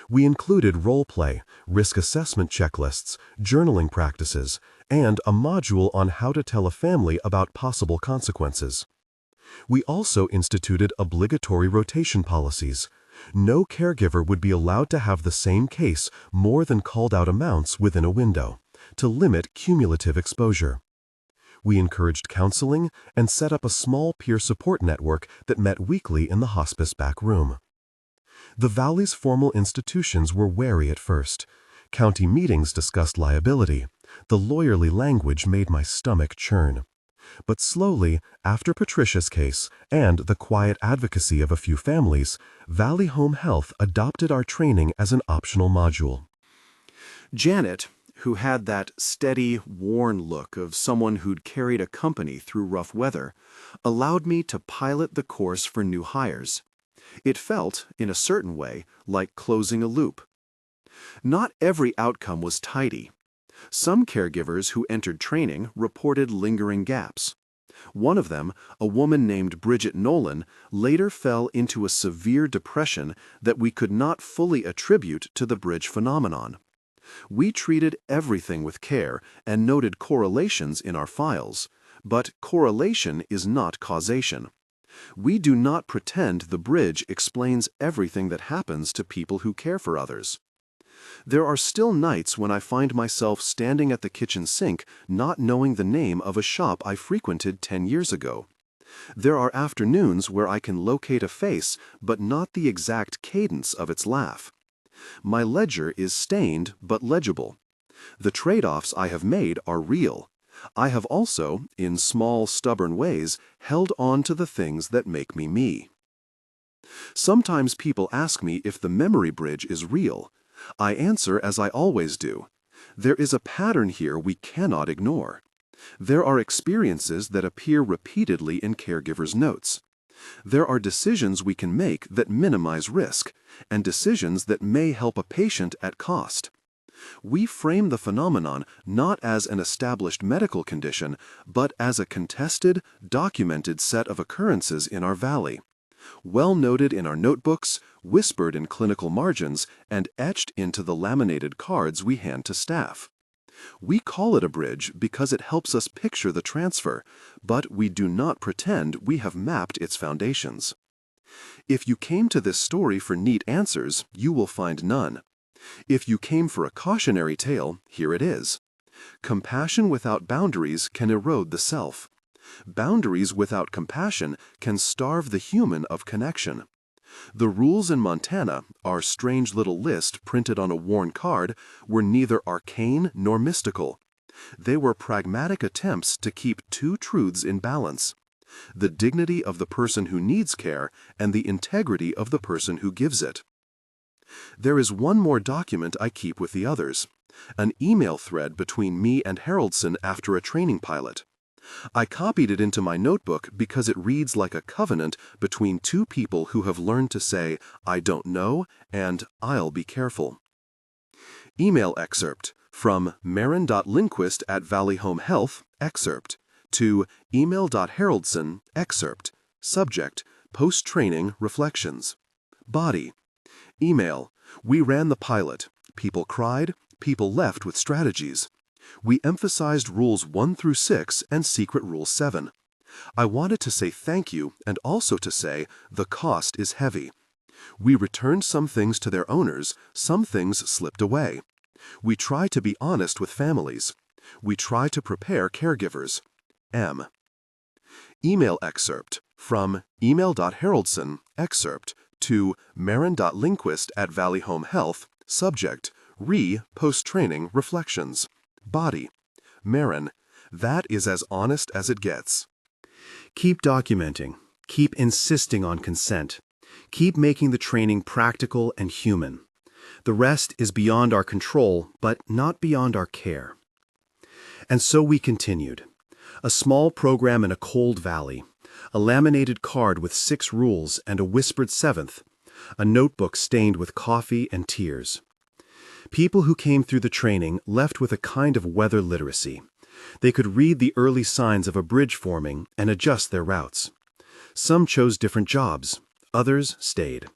We included role play, risk assessment checklists, journaling practices, and a module on how to tell a family about possible consequences. We also instituted obligatory rotation policies. No caregiver would be allowed to have the same case more than called out amounts within a window, to limit cumulative exposure. We encouraged counseling and set up a small peer support network that met weekly in the hospice back room. The Valley's formal institutions were wary at first. County meetings discussed liability. The lawyerly language made my stomach churn. But slowly, after Patricia's case and the quiet advocacy of a few families, Valley Home Health adopted our training as an optional module. Janet, who had that steady, worn look of someone who'd carried a company through rough weather, allowed me to pilot the course for new hires. It felt, in a certain way, like closing a loop. Not every outcome was tidy. Some caregivers who entered training reported lingering gaps. One of them, a woman named Bridget Nolan, later fell into a severe depression that we could not fully attribute to the bridge phenomenon. We treated everything with care and noted correlations in our files, but correlation is not causation. We do not pretend the bridge explains everything that happens to people who care for others. There are still nights when I find myself standing at the kitchen sink not knowing the name of a shop I frequented 10 years ago. There are afternoons where I can locate a face but not the exact cadence of its laugh. My ledger is stained but legible. The trade-offs I have made are real. I have also, in small, stubborn ways, held on to the things that make me me. Sometimes people ask me if the memory bridge is real. I answer as I always do. There is a pattern here we cannot ignore. There are experiences that appear repeatedly in caregivers' notes. There are decisions we can make that minimize risk, and decisions that may help a patient at cost. We frame the phenomenon not as an established medical condition, but as a contested, documented set of occurrences in our valley. Well noted in our notebooks, whispered in clinical margins, and etched into the laminated cards we hand to staff. We call it a bridge because it helps us picture the transfer, but we do not pretend we have mapped its foundations. If you came to this story for neat answers, you will find none. If you came for a cautionary tale, here it is. Compassion without boundaries can erode the self. Boundaries without compassion can starve the human of connection. The rules in Montana, our strange little list printed on a worn card, were neither arcane nor mystical. They were pragmatic attempts to keep two truths in balance: the dignity of the person who needs care and the integrity of the person who gives it. There is one more document I keep with the others: an email thread between me and Haroldson after a training pilot. I copied it into my notebook because it reads like a covenant between two people who have learned to say, "I don't know," and "I'll be careful." Email excerpt from Marin.Lindquist at Valley Home Health, excerpt, to email.haroldson, excerpt, subject, post-training reflections. Body. Email. We ran the pilot. People cried. People left with strategies. We emphasized rules 1 through 6 and secret rule 7. I wanted to say thank you and also to say the cost is heavy. We returned some things to their owners, some things slipped away. We try to be honest with families. We try to prepare caregivers. M. Email excerpt from email.haroldson, excerpt, to Marin.Lindquist at Valley Home Health, subject, post-training reflections. Body. Marin. That is as honest as it gets. Keep documenting. Keep insisting on consent. Keep making the training practical and human. The rest is beyond our control, but not beyond our care. And so we continued. A small program in a cold valley, a laminated card with 6 rules and a whispered 7th, a notebook stained with coffee and tears. People who came through the training left with a kind of weather literacy. They could read the early signs of a bridge forming and adjust their routes. Some chose different jobs. Others stayed.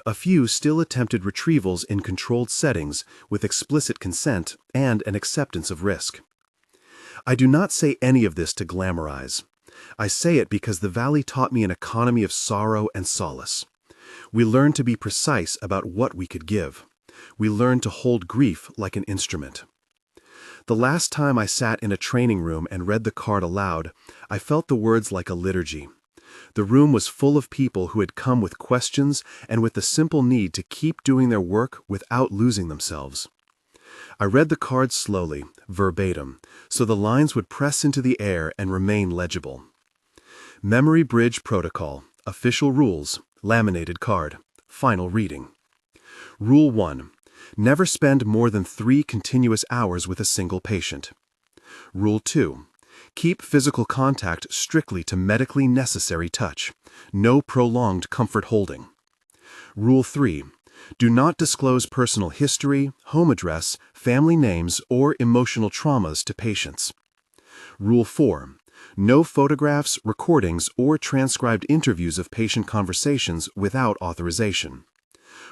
A few still attempted retrievals in controlled settings with explicit consent and an acceptance of risk. I do not say any of this to glamorize. I say it because the valley taught me an economy of sorrow and solace. We learned to be precise about what we could give. We learned to hold grief like an instrument. The last time I sat in a training room and read the card aloud, I felt the words like a liturgy. The room was full of people who had come with questions and with the simple need to keep doing their work without losing themselves. I read the card slowly, verbatim, so the lines would press into the air and remain legible. Memory Bridge Protocol, Official Rules, Laminated Card, Final Reading. Rule 1. Never spend more than 3 continuous hours with a single patient. Rule 2. Keep physical contact strictly to medically necessary touch. No prolonged comfort holding. Rule 3. Do not disclose personal history, home address, family names, or emotional traumas to patients. Rule 4. No photographs, recordings, or transcribed interviews of patient conversations without authorization.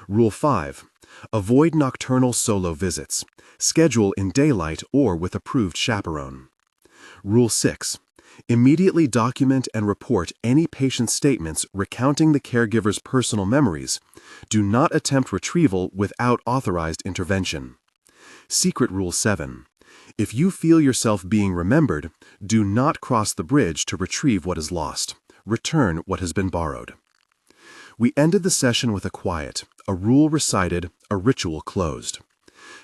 Rule 5. Avoid nocturnal solo visits. Schedule in daylight or with approved chaperone. Rule 6. Immediately document and report any patient statements recounting the caregiver's personal memories. Do not attempt retrieval without authorized intervention. Secret Rule 7. If you feel yourself being remembered, do not cross the bridge to retrieve what is lost. Return what has been borrowed. We ended the session with a quiet, a rule recited, a ritual closed.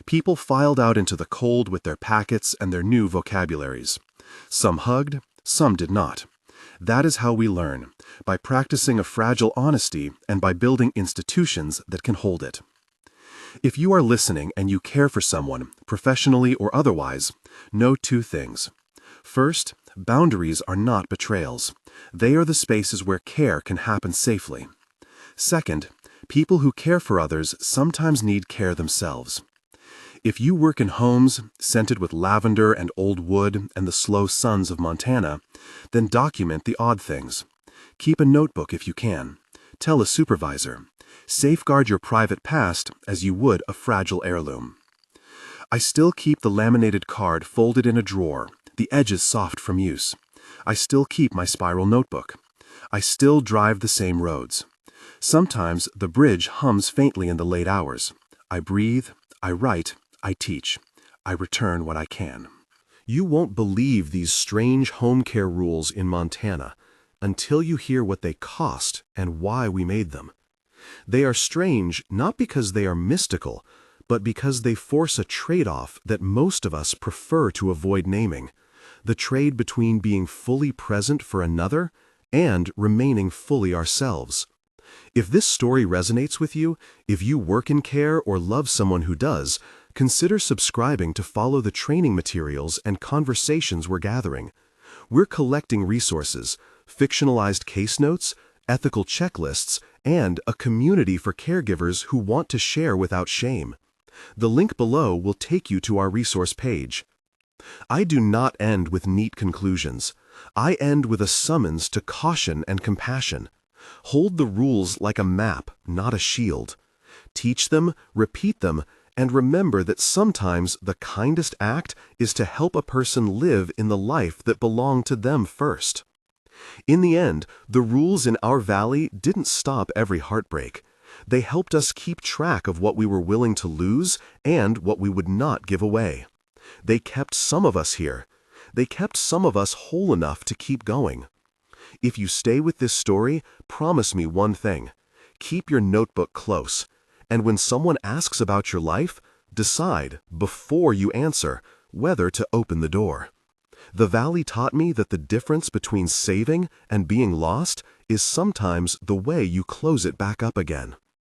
People filed out into the cold with their packets and their new vocabularies. Some hugged, some did not. That is how we learn, by practicing a fragile honesty and by building institutions that can hold it. If you are listening and you care for someone, professionally or otherwise, know 2 things. First, boundaries are not betrayals. They are the spaces where care can happen safely. Second, people who care for others sometimes need care themselves. If you work in homes scented with lavender and old wood and the slow suns of Montana, then document the odd things. Keep a notebook if you can. Tell a supervisor. Safeguard your private past as you would a fragile heirloom. I still keep the laminated card folded in a drawer, the edges soft from use. I still keep my spiral notebook. I still drive the same roads. Sometimes the bridge hums faintly in the late hours. I breathe, I write, I teach. I return what I can. You won't believe these strange home care rules in Montana until you hear what they cost and why we made them. They are strange not because they are mystical, but because they force a trade-off that most of us prefer to avoid naming, the trade between being fully present for another and remaining fully ourselves. If this story resonates with you, if you work in care or love someone who does, consider subscribing to follow the training materials and conversations we're gathering. We're collecting resources, fictionalized case notes, ethical checklists, and a community for caregivers who want to share without shame. The link below will take you to our resource page. I do not end with neat conclusions. I end with a summons to caution and compassion. Hold the rules like a map, not a shield. Teach them, repeat them, and remember that sometimes the kindest act is to help a person live in the life that belonged to them first. In the end, the rules in our valley didn't stop every heartbreak. They helped us keep track of what we were willing to lose and what we would not give away. They kept some of us here. They kept some of us whole enough to keep going. If you stay with this story, promise me one thing. Keep your notebook close. And when someone asks about your life, decide, before you answer, whether to open the door. The valley taught me that the difference between saving and being lost is sometimes the way you close it back up again.